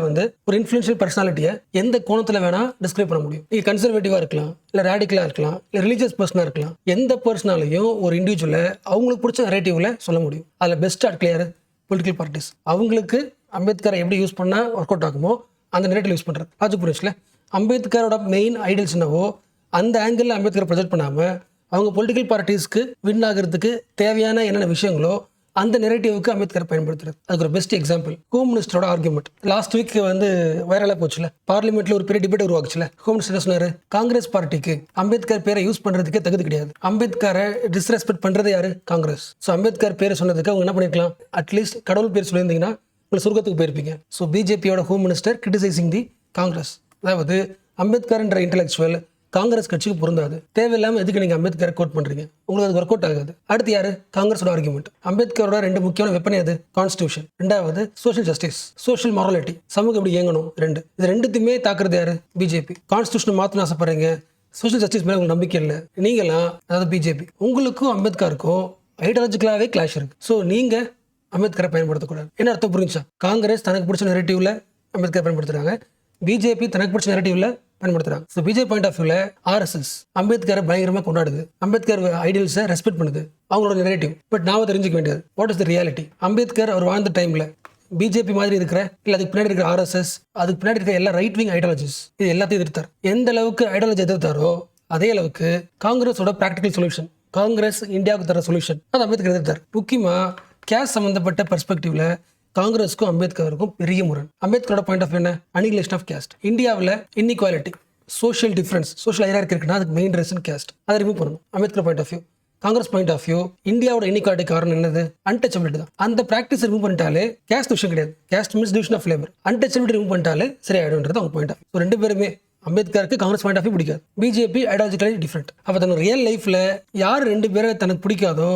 ஒரு இன்ஃப்ளூயன்ஷியல் பர்சனாலிட்டியை எந்த கோணத்தில் வேணா டிஸ்கிரைப் பண்ண முடியும். நீங்கள் கன்சர்வேட்டிவாக இருக்கலாம், இல்லை ரேடிக்கலாக இருக்கலாம், இல்லை ரிலீஜியஸ் பர்சனாக இருக்கலாம். எந்த பர்சனாலையும் ஒரு இண்டிவிஜுவலை அவங்களுக்கு பிடிச்ச நெரேட்டிவ்ல சொல்ல முடியும். அதில் பெஸ்ட் கிளியர் பொலிட்டிக்கல் பார்ட்டிஸ். அவங்களுக்கு அம்பேத்கரை எப்படி யூஸ் பண்ணால் ஒர்க் அவுட் ஆகுமோ அந்த நெரேட்டிவ் யூஸ் பண்ணுறது. லாஜிக் புரிஞ்சுல, அம்பேத்கரோட மெயின் ஐடியல்ஸ் என்னவோ அந்த ஆங்கிளில் அம்பேத்கரை ப்ரொஜெக்ட் பண்ணாமல் அவங்க பொலிட்டிக்கல் பார்ட்டிஸ்க்கு வின் ஆகிறதுக்கு தேவையான என்னென்ன விஷயங்களோ அந்த நெரேட்டிவ்க்கு அம்பேத்கர் பயன்படுத்துறது. அதுக்கு ஒரு பெஸ்ட் எக்ஸாம்பிள் ஹோம் மினிஸ்டரோட ஆர்குமெண்ட். லாஸ்ட் வீக் வைரலாக போச்சுல, பார்லிமெண்ட்ல ஒரு பெரிய டிபேட் உருவாக்குச்சுல. ஹோம் மினிஸ்டர் சொன்னாரு, காங்கிரஸ் பார்ட்டிக்கு அம்பேத்கர் பேரை யூஸ் பண்றதுக்கே தகுதி கிடையாது. அம்பேத்கரை டிஸ்ரெஸ்பெக்ட் பண்றது யாரு? காங்கிரஸ். ஸோ அம்பேத்கர் பேரை சொன்னதுக்கு அவங்க என்ன பண்ணிருக்கலாம்? அட்லீஸ்ட் கடவுள் பேர் சொல்லியிருந்தீங்கன்னா உங்களை சொர்க்கத்துக்கு போயிருப்பீங்க. ஸோ பிஜேபியோட ஹோம் மினிஸ்டர் கிரிட்டிசைசிங் தி காங்கிரஸ். அதாவது அம்பேத்கர்ன்ற இன்டெலெக்சுவல் காங்கிரஸ் கட்சிக்கு பொருந்தாது. தேவையில்லாமல் எதுக்கு நீங்கள் அம்பேத்கரை கோட் பண்ணுறீங்க? உங்களுக்கு அது ஒர்க் அவுட் ஆகாது. அடுத்து யாரு? காங்கிரஸோட ஆர்குமெண்ட். அம்பேத்கரோட 2 முக்கியமான வெப்பனே அது கான்ஸ்டியூஷன். 2வது சோஷியல் ஜஸ்டிஸ், சோஷியல் மாரலிட்டி, சமூகம் எப்படி இயங்கணும். இது ரெண்டுத்தையுமே தாக்குறது யாரு? பிஜேபி. கான்ஸ்டியூஷன் மாற்றணும் ஆசைப்படுறீங்க, சோஷியல் ஜஸ்டிஸ் மேலே உங்களுக்கு நம்பிக்கை இல்லை. நீங்களாம், அதாவது பிஜேபி, உங்களுக்கும் அம்பேத்கருக்கும் ஐடியாலஜிக்கலாகவே கிளாஷ் இருக்கு. ஸோ நீங்கள் அம்பேத்கரை பயன்படுத்தக்கூடாது. என்ன அர்த்தம் புரிஞ்சா? காங்கிரஸ் தனக்கு பிடிச்ச நெரேட்டிவ்ல அம்பேத்கர் பயன்படுத்துறாங்க, பிஜேபி தனக்கு பிடிச்ச நெரேட்டிவ்ல பயன்படுத்துறாங்க. ஸோ பிஜேபி பாயிண்ட் ஆஃப் வியூல ஆர்எஸ்எஸ் அம்பேத்கரை பயங்கரமாக கொண்டாடுது, அம்பேத்கர் ஐடியல்ஸை ரெஸ்பெக்ட் பண்ணுது, அவங்களோட நெரேட்டிவ். பட் நாம தெரிஞ்சுக்க வேண்டியது what is the reality. Ambedkar அவர் வாழ்ந்த டைம்ல பிஜேபி மாதிரி இருக்கிற இல்லை அதுக்கு பின்னாடி இருக்கிற ஆர்எஸ்எஸ், அதுக்கு பின்னாடி இருக்கிற எல்லா ரைட் விங் ஐடியாலஜிஸ், இது எல்லாத்தையும் எதிர்த்தார். எந்த அளவுக்கு ஐடியாலஜி எதிர்த்தாரோ அதே அளவுக்கு காங்கிரஸோட ப்ராக்டிக்கல் சொல்யூஷன், காங்கிரஸ் இந்தியாவுக்கு தர சொல்யூஷன் அது அம்பேத்கர் எதிர்த்தார். முக்கியமாக கேஸ்ட் சம்பந்தப்பட்ட பெர்ஸ்பெக்டிவ்ல காங்கிரஸுக்கும் அம்பேத்கருக்கும் பெரிய முரண். அம்பேத்கரோட பாயிண்ட் ஆஃப் என்ன? Annihilation of caste. இந்தியாவில் inequality, social difference, social hierarchy இருக்குன்னா அதுக்கு மெயின் ரீசன் கேஸ்ட். அதை ரிமூவ் பண்ணணும். Ambedkar point of view. Congress point of view, இந்தியாவோட இன்இக்வாலிட்டி காரணம் என்னது? அன்டச்சபிலிட்டி தான். அந்த ப்ராக்டிஸ் ரிமூவ் பண்ணிட்டாலே கேஸ்ட் விஷயம் கிடையாது. Caste means division of labour. Untouchability remove பண்ணிட்டாலே சரியாயிடும்ன்றது அவங்க பாயிண்ட் ஆஃப் வியூ. ரெண்டு பேருமே அம்பேத்கருக்கு காங்கிரஸ் பாயிண்ட் ஆஃப் வியூ பிடிக்காது. BJP ideologically different. அப்போ தன்னோட ரியல் லைஃப்ல யார் ரெண்டு பேரை தனக்கு பிடிக்காதோ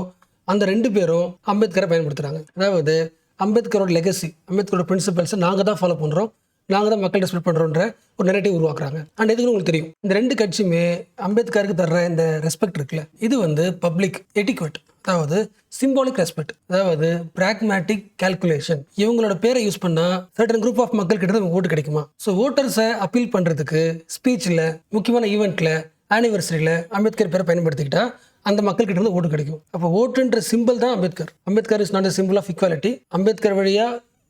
அந்த ரெண்டு பேரும் அம்பேத்கரை பயன்படுத்துறாங்க. அதாவது அம்பேத்கரோட லெகசி, அம்பேத்கரோட பிரின்சிபல்ஸை நாங்கள் தான் ஃபாலோ பண்ணுறோம், நாங்கள் தான் மக்கள் ரெஸ்பெக்ட் பண்ணுறோன்ற ஒரு நெரேட்டிவ் உருவாக்குறாங்க. அண்ட் எதுக்கு உங்களுக்கு தெரியும், இந்த ரெண்டு கட்சியுமே அம்பேத்கருக்கு தர்ற இந்த ரெஸ்பெக்ட் இருக்குல்ல, இது வந்து பப்ளிக் எட்டிக்வெட், அதாவது சிம்பாலிக் ரெஸ்பெக்ட், அதாவது பிராக்மேட்டிக் கால்குலேஷன். இவங்களோட பேரை யூஸ் பண்ணா சர்டன் குரூப் ஆஃப் மக்கள் கிட்ட ஓட்டு கிடைக்குமா? ஸோ ஓட்டர்ஸை அப்பீல் பண்றதுக்கு ஸ்பீச்சில், முக்கியமான ஈவெண்ட்ல, ஆனிவர்சரியில் அம்பேத்கர் பேரை பயன்படுத்திக்கிட்டா அந்த மக்கள் கிட்ட இருந்து ஓட்டு கிடைக்கும். அப்போ ஓட்டுன்ற சிம்பிள் தான் Ambedkar. Ambedkar is not a symbol of equality. Ambedkar வழியா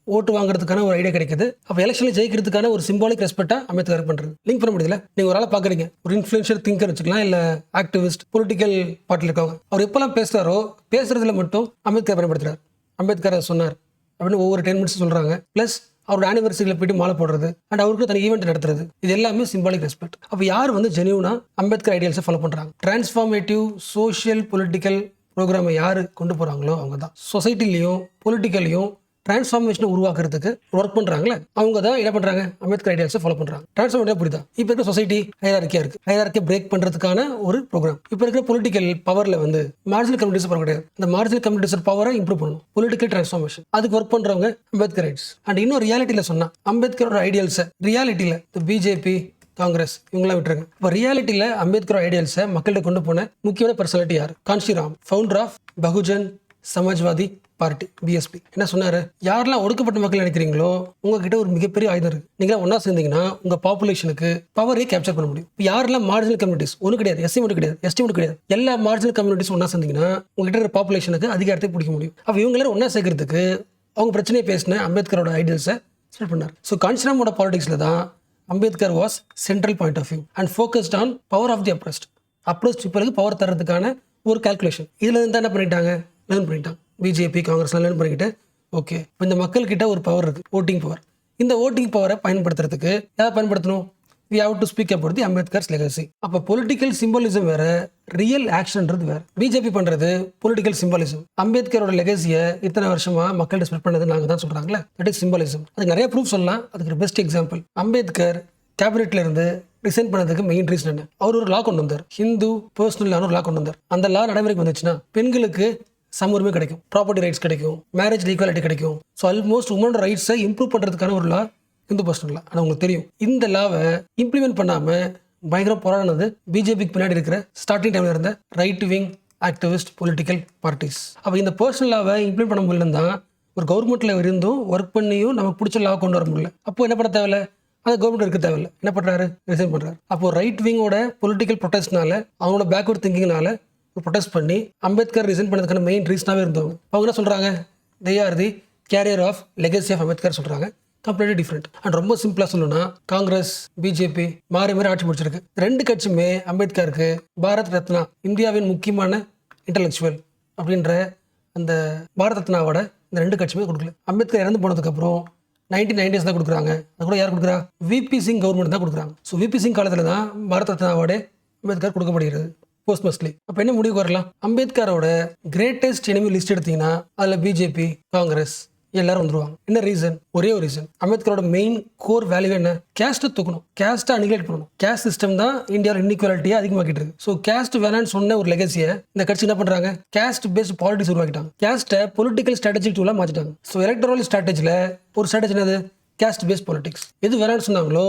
ஓட்டு வாங்குறதுக்கான ஒரு ஐடியா கிடைக்குது. அப்போ எலெக்ஷன்ல ஜெயிக்கிறதுக்கான ஒரு சிம்பாலிக் ரெஸ்பெக்டா அம்பேத்கர் பண்றது. லிங்க் பண்ண முடியல. நீங்க ஒரு ஆளை பாக்குறீங்க, ஒரு இன்ஃபுளுன்ஷியல் திங்கர் வச்சுக்கலாம், இல்ல ஆக்டிவிஸ்ட், பொலிட்டிக்கல் பார்ட்டியில் இருக்கவங்க. அவர் எப்பெல்லாம் பேசுறாரோ பேசுறதுல மட்டும் அம்பேத்கர் பயன்படுத்துறாரு. அம்பேத்கர் சொன்னார் அப்படின்னு ஒவ்வொரு 10 மினிட்ஸ் சொல்றாங்க. பிளஸ் அவரோட ஆனிவர்சரியில் போயிட்டு மாலை போடுறது அண்ட் அவருக்கு தனி ஈவெண்ட் நடத்துறது, இது எல்லாமே சிம்பாலிக் ரெஸ்பெக்ட். அப்போ யார் வந்து ஜெனியூனா அம்பேத்கர் ஐடியால்ஸை ஃபாலோ பண்றாங்க? டிரான்ஸ்ஃபார்மேட்டிவ் சோஷியல் பொலிட்டிக்கல் ப்ரோக்ராமை யாரு கொண்டு போறாங்களோ அவங்க தான் சொசைட்டிலையும் பொலிட்டிக்கலையும் டிரான்ஸ்ஃபார்மேஷனை உருவாக்குறதுக்கு ஒர்க் பண்றாங்களே அவங்க தான் என்ன பண்றாங்க? அம்பேத்கர் ஐடியால்ஸை ஃபாலோ பண்றாங்க. டிரான்ஸ்ஃபார்மேட்டிவ் புரியுதா? இப்போ இருக்கிற சொசைட்டி ஹைரார்கியா இருக்கு, ஹைரார்கியை பிரேக் பண்றதுக்கான ஒரு ப்ரோக்ராம். இப்போ இருக்கிற பொலிட்டிக்கல் பவர்ல வந்து மார்ஜினல் கம்யூனிட்டிஸ் பவர் கிடையாது. அந்த மார்ஜினல் கம்யூனிட்டிஸ் பவரை இம்ப்ரூவ் பண்ணணும், பொலிட்டிக்கல் டிரான்ஸ்ஃபார்மேஷன். அதுக்கு ஒர்க் பண்றவங்க அம்பேத்கர் ரைட்ஸ். அண்ட் இன்னும் ரியாலிட்டியில சொன்னா அம்பேத்கரோட ஐடியால்ஸை ரியாலிட்டியில பிஜேபி, காங்கிரஸ் இவங்களாம் விட்டுருங்க. இப்போ ரியாலிட்டியில அம்பேத்கர் ஐடியால்ஸை மக்கள்கிட்ட கொண்டு போன முக்கியமான பர்சனாலிட்டி யார்? Kanshiram, founder of Bahujan Samajwadi party, BSP. என்ன சொன்னாரு? யாரெல்லாம் ஒடுக்கப்பட்ட மக்கள் நினைக்கிறீங்களோ உங்ககிட்ட ஒரு மிகப்பெரிய ஆயுதம் இருக்கு. நீங்க ஒன்னா சேர்ந்தீங்கன்னா உங்க பாப்புலேஷனுக்கு பவரே கேப்சர் பண்ண முடியும். யாரெல்லாம் மார்ஜினல் கம்யூனிட்டிஸ், ஒன்று கிடையாது, எஸ்சி மட்டும் கிடையாது, எஸ்டி மட்டும் கிடையாது, எல்லா மார்ஜினல் கம்யூனிட்டிஸ் ஒன்னா சேர்ந்தீங்கன்னா உங்ககிட்ட இருக்கிற பாப்புலேஷனுக்கு அதிகாரத்தை பிடிக்க முடியும். அப்போ இவங்க எல்லாரும் ஒன்னா சேர்க்கறதுக்கு அவங்க பிரச்சனையை பேசின அம்பேத்கரோட ஐடியல்ஸை ஸ்ப்ரெட் பண்ணார். ஸோ கான்ஷிராமோட பாலிடிக்ஸ்ல தான் Ambedkar was central point of view and focused on power of the oppressed. Approach பிறகு பவர் தரதுக்கான ஒரு கால்குலேஷன். இதுல இருந்து என்ன பண்ணிட்டாங்க? லேர்ன் பண்ணிட்டாங்க. பிஜேபி, காங்கிரஸ்லாம் லேர்ன் பண்ணிக்கிட்டு ஓகே இப்போ இந்த மக்கள் கிட்ட ஒரு பவர் இருக்கு, ஓட்டிங் பவர். இந்த ஓட்டிங் பவரை பயன்படுத்துறதுக்கு யாரை பயன்படுத்தணும்? we have to speak about the Ambedkar's legacy. அப்போ பொலிட்டிக்கல் சிம்பலிசம் வேற, ரியல் ஆக்ஷன்ன்றது வேற. பிஜேபி பண்றது பொலிட்டிக்கல் சிம்பலிசம். அம்பேத்கரோட லெகசியை இத்தனை வருஷமா மக்கள்கிட்ட ஸ்ப்ரெட் பண்ணது நாங்கள் தான் சொல்றாங்களே, தட் இஸ் சிம்பலிசம். அதுக்கு நிறைய ப்ரூஃப் சொல்லலாம். அதுக்கு பெஸ்ட் எக்ஸாம்பிள் அம்பேத்கர் கேபினெட்ல இருந்து ரிசைன் பண்ணதுக்கு மெயின் ரீசன் என்ன? அவர் ஒரு லா கொண்டு வந்தார், ஹிந்து பர்சனல் ஒரு லா கொண்டு வந்தார். அந்த லா நடைமுறைக்கு வந்துச்சுன்னா பெண்களுக்கு சம உரிமை கிடைக்கும், ப்ராப்பர்ட்டி ரைட்ஸ் கிடைக்கும், மேரேஜ் ஈக்குவாலிட்டி கிடைக்கும். ஸோ ஆல்மோஸ்ட் உமனோட ரைட்ஸை இம்ப்ரூவ் பண்ணுறதுக்கான ஒரு லா ஹிந்து பர்சனல் லா. ஆனால் உங்களுக்கு தெரியும் இந்த லாவை இம்ப்ளிமெண்ட் பண்ணாமல் பயங்கர போராடினது பிஜேபிக்கு பின்னாடி இருக்கிற ஸ்டார்டிங் டைம்ல இருந்த right wing activist political parties. அப்போ இந்த பர்சனல் லாவை இம்ப்ளிமெண்ட் பண்ண முடியல தான் ஒரு கவர்மெண்ட்ல இருந்தும் ஒர்க் பண்ணியும் நமக்கு பிடிச்ச லா கொண்டு வர முடியல. அப்போ என்ன பண்ண தேவையில்ல? அது கவர்மெண்ட் இருக்க தேவையில்ல. என்ன பண்றாரு? ரிசைன் பண்றாரு. அப்போ ரைட் விங்கோட பொலிட்டிக்கல் ப்ரொடெஸ்ட்னால, அவங்களோட பேக்வர்ட் திங்கிங்னால ப்ரொடெஸ்ட் பண்ணி அம்பேத்கர் ரிசைன் பண்ணதுக்கான மெயின் ரீசனாகவே இருந்தவங்க. அவங்க என்ன சொல்றாங்க? They are the carrier of legacy of Ambedkar சொல்றாங்க. Completely different. அண்ட் ரொம்ப சிம்பிளா சொல்லணும்னா காங்கிரஸ், பிஜேபி மாறி மாறி ஆட்சி முடிச்சிருக்கு. ரெண்டு கட்சியுமே அம்பேத்கருக்கு பாரத் ரத்னா, இந்தியாவின் முக்கியமான இன்டலெக்சுவல் அப்படின்ற அந்த பாரத் ரத்னாவோட இந்த ரெண்டு கட்சியுமே கொடுக்கல. அம்பேத்கர் இறந்து போனதுக்கு அப்புறம் 1990s தான் கொடுக்குறாங்க. அது கூட யார் கொடுக்குறா? விபி சிங் கவர்மெண்ட் தான் கொடுக்குறாங்க. ஸோ விபி சிங் காலத்தில் தான் பாரத் ரத்னா அவார்டு அம்பேத்கர் கொடுக்கப்படுகிறது போஸ்ட்மஸ்ட்லி. அப்போ என்ன முடிவுக்கு வரலாம்? அம்பேத்கரோட கிரேட்டஸ்ட் எனிமி லிஸ்ட் எடுத்தீங்கன்னா அதில் பிஜேபி, காங்கிரஸ் எல்லாரும் வந்துருவாங்க. என்ன ரீசன்? ஒரே ஒரு ரீசன். அம்பேத்கரோட மெயின் கோர் வேல்யூ என்ன? கேஸ்ட்டை தூக்கணும், கேஸ்ட்டை அனிகுலேட் பண்ணணும். கேஸ்ட் சிஸ்டம் தான் இந்தியாவில் இன்இக்வாலிட்டியை அதிகமாக்கிட்டு இருக்கு. ஸோ கேஸ்ட் வேணான்னு சொன்ன ஒரு லெகசியை இந்த கட்சி என்ன பண்றாங்க? கேஸ்ட் பேஸ்ட் பாலிடிக்ஸ் உருவாக்கிட்டாங்க. கேஸ்ட்டை பொலிட்டிக்கல் ஸ்ட்ராட்டஜிக் டூலாக மாற்றிட்டாங்க. ஸோ எலக்ட்ரல் ஸ்ட்ராட்டஜியில் ஒரு ஸ்ட்ராட்டஜி என்னது? Caste based politics. எது வேணான்னு சொன்னாங்களோ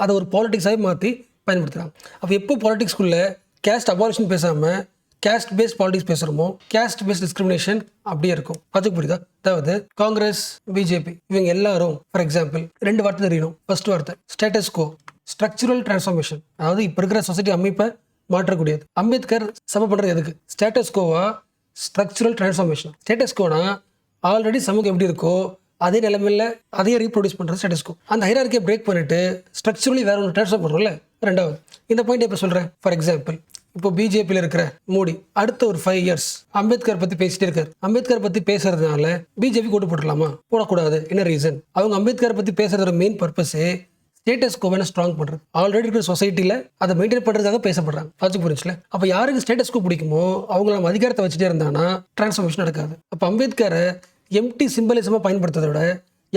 அதை ஒரு பாலிடிக்ஸாகவே மாற்றி பயன்படுத்துறாங்க. அப்போ எப்போ பாலிடிக்ஸ்குள்ள கேஸ்ட் அபாலிஷன் பேசாமல் கேஸ்ட் பேஸ்ட் பாலிடிக்ஸ் பேசுகிறோமோ, கேஸ்ட் பேஸ்ட் டிஸ்கிரிமினேஷன் அப்படியே இருக்கும். அதுக்கு புரியுதா? அதாவது காங்கிரஸ், பிஜேபி இவங்க எல்லாரும் ஃபார் எக்ஸாம்பிள் ரெண்டு வார்த்தை தெரியணும். ஃபர்ஸ்ட் வார்த்தை ஸ்டேட்டஸ் கோ, ஸ்ட்ரக்சரல் டிரான்ஸ்ஃபார்மேஷன். அதாவது இப்போ இருக்கிற சொசைட்டி அமைப்பை மாற்றக்கூடியது. அம்பேத்கர் சம பண்ணுறது எதுக்கு? ஸ்டேட்டஸ் கோவா ஸ்ட்ரக்சரல் டிரான்ஸ்ஃபார்மேஷன். ஸ்டேட்டஸ் கோனா ஆல்ரெடி சமூகம் எப்படி இருக்கோ அதே நிலைமையில அதையே ரீப்ரொடியூஸ் பண்ணுறது ஸ்டேட்டஸ் கோ. அந்த ஹைரார்க்கியை பிரேக் பண்ணிட்டு ஸ்ட்ரக்சரலி வேற ஒன்று ட்ரான்ஸ்ஃபர் பண்ணுறோம்ல. ரெண்டாவது இந்த பாயிண்ட் இப்போ சொல்கிறேன். ஃபார் எக்ஸாம்பிள் இப்போ பிஜேபியில் இருக்கிற மோடி அடுத்த ஒரு 5 இயர்ஸ் அம்பேத்கர் பற்றி பேசிட்டே இருக்காரு. அம்பேத்கர் பற்றி பேசுறதுனால பிஜேபி கூட்டு போட்டுடலாமா? போடக்கூடாது. என்ன ரீசன்? அவங்க அம்பேத்கர் பற்றி பேசுறதோட மெயின் பர்பஸே ஸ்டேட்டஸ் கோவை ஸ்ட்ராங் பண்ணுறது. ஆல்ரெடி இருக்கிற சொசைட்டியில் அதை மெயின்டைன் பண்ணுறதுக்காக பேசப்படுறாங்க. லாஜிக் புரிஞ்சுல? அப்போ யாருக்கு ஸ்டேட்டஸ் கோ பிடிக்குமோ அவங்க நம்ம அதிகாரத்தை வச்சுட்டே இருந்தாங்கன்னா டிரான்ஸ்ஃபார்மேஷன் நடக்காது. அப்போ அம்பேத்கரை எம்டி சிம்பலிசமாக பயன்படுத்துறத விட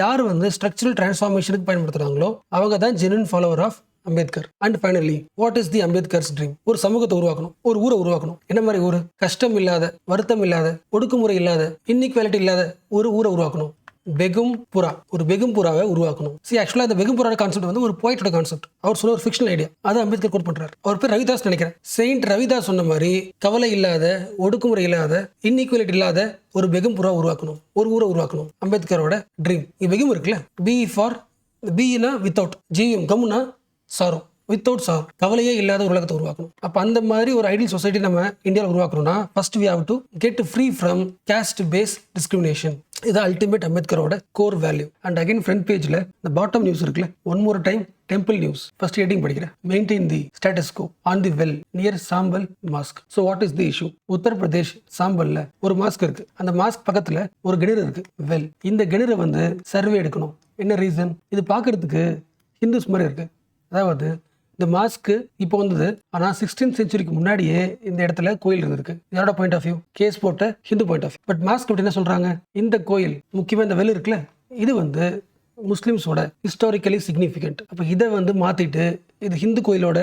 யார் ஸ்ட்ரக்சரல் டிரான்ஸ்ஃபார்மேஷனுக்கு பயன்படுத்துகிறாங்களோ அவங்க தான் genuine follower of Ambedkar. And finally what is the Ambedkar's dream? ஒரு சமூகத்தை உருவாக்கணும், ஒரு ஊரை உருவாக்கணும். என்ன மாதிரி ஊர்? கஷ்டம் இல்லாத, வருத்தம் இல்லாத, ஒடுக்குமுறை இல்லாத, இன்இக்வாலிட்டி இல்லாத ஒரு ஊரை உருவாக்கணும். பெகும்புரா, ஒரு பெகும்புராவை உருவாக்கணும். ஆக்சுவலாக இந்த பெகும்புரான கான்செப்ட் ஒரு போய்ட்டோட கான்செப்ட். அவர் சொன்ன ஒரு ஃபிக்ஷனல் ஐடியா, அதை அம்பேத்கர் கோட் பண்றாரு. அவர் பேர் ரவிதாஸ் நினைக்கிறேன். செயின்ட் ரவிதாஸ் சொன்ன மாதிரி கவலை இல்லாத, ஒடுக்குமுறை இல்லாத, இன்இக்வாலிட்டி இல்லாத ஒரு பெகும்புரா உருவாக்கணும், ஒரு ஊரை உருவாக்கணும். அம்பேத்கரோட ட்ரீம். பெகும் இருக்குல்ல, பி ஃபார் பினா வித்தவுட், ஜிஎம் கம்னா சாரோ, வித்தவுட் சார், கவலையே இல்லாத ஒரு உலகத்தை உருவாக்கணும். அப்போ அந்த மாதிரி ஒரு ஐடியல் சொசைட்டி நம்ம இந்தியாவில் உருவாக்கணும்னா first we have to get free from caste based discrimination. இது அல்டிமேட் அம்பேத்கரோட core value. And again front பேஜ்ல இந்த பாட்டம் நியூஸ் இருக்குல்ல, one more time temple news first heading படிக்கிறேன். Maintain the status quo on the well near Sambhal mosque. So what is the issue? Uttar Pradesh சாம்பல்ல ஒரு mosque இருக்கு. அந்த மாஸ்க் பக்கத்துல ஒரு கிணறு இருக்கு, வெல். இந்த கிணறு சர்வே எடுக்கணும். என்ன ரீசன்? இது பார்க்கறதுக்கு ஹிந்துஸ் மாதிரி இருக்கு. அதாவது இந்த மாஸ்க்கு இப்போ வந்தது, ஆனால் 16th centuryக்கு முன்னாடியே இந்த இடத்துல கோயில் இருந்திருக்கு. இதோட பாயிண்ட் ஆஃப் வியூ, கேஸ் போட்ட Hindu point of view. But mosque அப்படி என்ன சொல்றாங்க? இந்த கோயில் முக்கியமாக இந்த வெல் இருக்குல்ல, இது முஸ்லிம்ஸோட ஹிஸ்டாரிக்கலி சிக்னிஃபிகண்ட். அப்போ இதை மாற்றிட்டு இது ஹிந்து கோயிலோட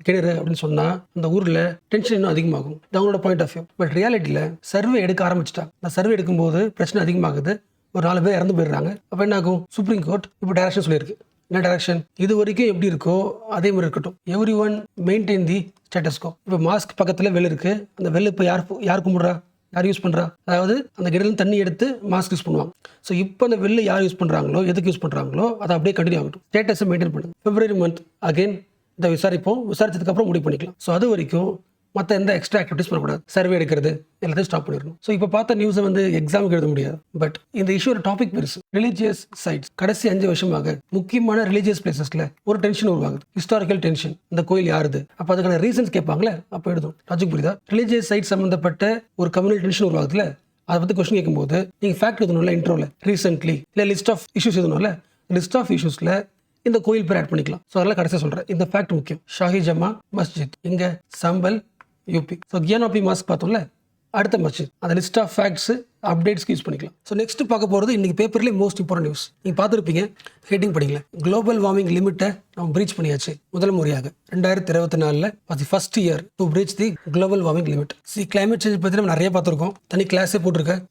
கிணறு அப்படின்னு சொன்னால் அந்த ஊரில் டென்ஷன் இன்னும் அதிகமாகும். இது அவங்களோட பாயிண்ட் ஆஃப் வியூ. பட் ரியாலிட்டியில் சர்வே எடுக்க ஆரம்பிச்சிட்டாங்க. அந்த சர்வே எடுக்கும்போது பிரச்சனை அதிகமாகுது. ஒரு 4 பேர் இறந்து போயிடுறாங்க. அப்போ என்ன ஆகும்? சுப்ரீம் கோர்ட் இப்போ டைரக்ஷன் சொல்லியிருக்கு. என்ன டைரக்ஷன்? இது வரைக்கும் எப்படி இருக்கோ அதே மாதிரி இருக்கட்டும். Every one maintain the status கோ. இப்போ மாஸ்க் பக்கத்தில் வெல் இருக்கு. அந்த வெல் இப்போ யார் கும்பிட்றா, யார் யூஸ் பண்ணுறா? அதாவது அந்த கிணறுல தண்ணி எடுத்து மாஸ்க் யூஸ் பண்ணுவாங்க. ஸோ இப்போ அந்த வெள்ளை யார் யூஸ் பண்ணுறாங்களோ, எதுக்கு யூஸ் பண்ணுறாங்களோ அதை அப்படியே கண்டினியூ ஆகட்டும். ஸ்டேட்டஸை மெயின்டைன் பண்ணுங்க. February month அகைன் இதை விசாரிப்போம். விசாரிச்சதுக்கப்புறம் முடிவு பண்ணிக்கலாம். ஸோ அது வரைக்கும் மற்ற எந்த எக்ஸ்ட்ரா ஆக்டிவிட்டிஸ் பண்ணக்கூடாது. சர்வே எடுக்கிறது எல்லாத்தையும் ஸ்டாப் பண்ணிடணும். ஸோ இப்போ பார்த்த நியூஸை எக்ஸாமுக்கு எழுத முடியாது. பட் இந்த இஷ்யூ டாபிக் பெருசு. ரிலீஜியஸ் சைட்ஸ் கடைசி 5 வருஷமாக முக்கியமான ரிலீஜியஸ் பிளேசஸ்ல ஒரு டென்ஷன் உருவாகுது. Historical tension. இந்த கோயில் யாருது? அப்போ அதுக்கான ரீசன்ஸ் கேட்பாங்களே, அப்போ எழுதும். லாஜிக் புரியுதா? ரிலீஜியஸ் சைட் சம்பந்தப்பட்ட ஒரு கம்யூனல் டென்ஷன் உருவாகுதுல, அதை பற்றி கொஸ்டின் கேட்கும்போது நீங்கள் ஃபேக்ட் எழுதணும்ல, இன்ட்ரோல ரீசென்ட்லி இல்லை லிஸ்ட் ஆஃப் இஷ்யூஸ் எழுதணும்ல, லிஸ்ட் ஆஃப் இஷ்யூஸ்ல இந்த கோயில் பேர் ஆட் பண்ணிக்கலாம். ஸோ அதெல்லாம் கடைசியாக சொல்கிறேன். இந்த ஃபேக்ட் முக்கியம். ஷாஹி ஜமா மஸ்ஜித் இங்க சாம்பல் யூபி. ஸோ கியானோபி மாஸ்க் பார்த்தோம்ல, அடுத்த மஸ்ஜித். அந்த லிஸ்ட் ஆஃப் ஃபேக்ட்ஸ் அப்டேட்ஸ்க்கு யூஸ் பண்ணிக்கலாம். ஸோ நெக்ஸ்ட் பார்க்க போகிறது இன்னைக்கு பேப்பர்லேயே மோஸ்ட் இம்பார்ட்டன்ட் நியூஸ். நீங்கள் பார்த்துருப்பீங்க, ஹெட்டிங் படிக்கல. குளோபல் வார்மிங் லிமிட்டை நம்ம பிரீச் பண்ணியாச்சு முதல் முறையாக 2024 for the first year to breach the global warming limit. Climate change பற்றி நம்ம நிறைய பார்த்துருக்கோம். தனி கிளாஸே போட்டிருக்கேன்.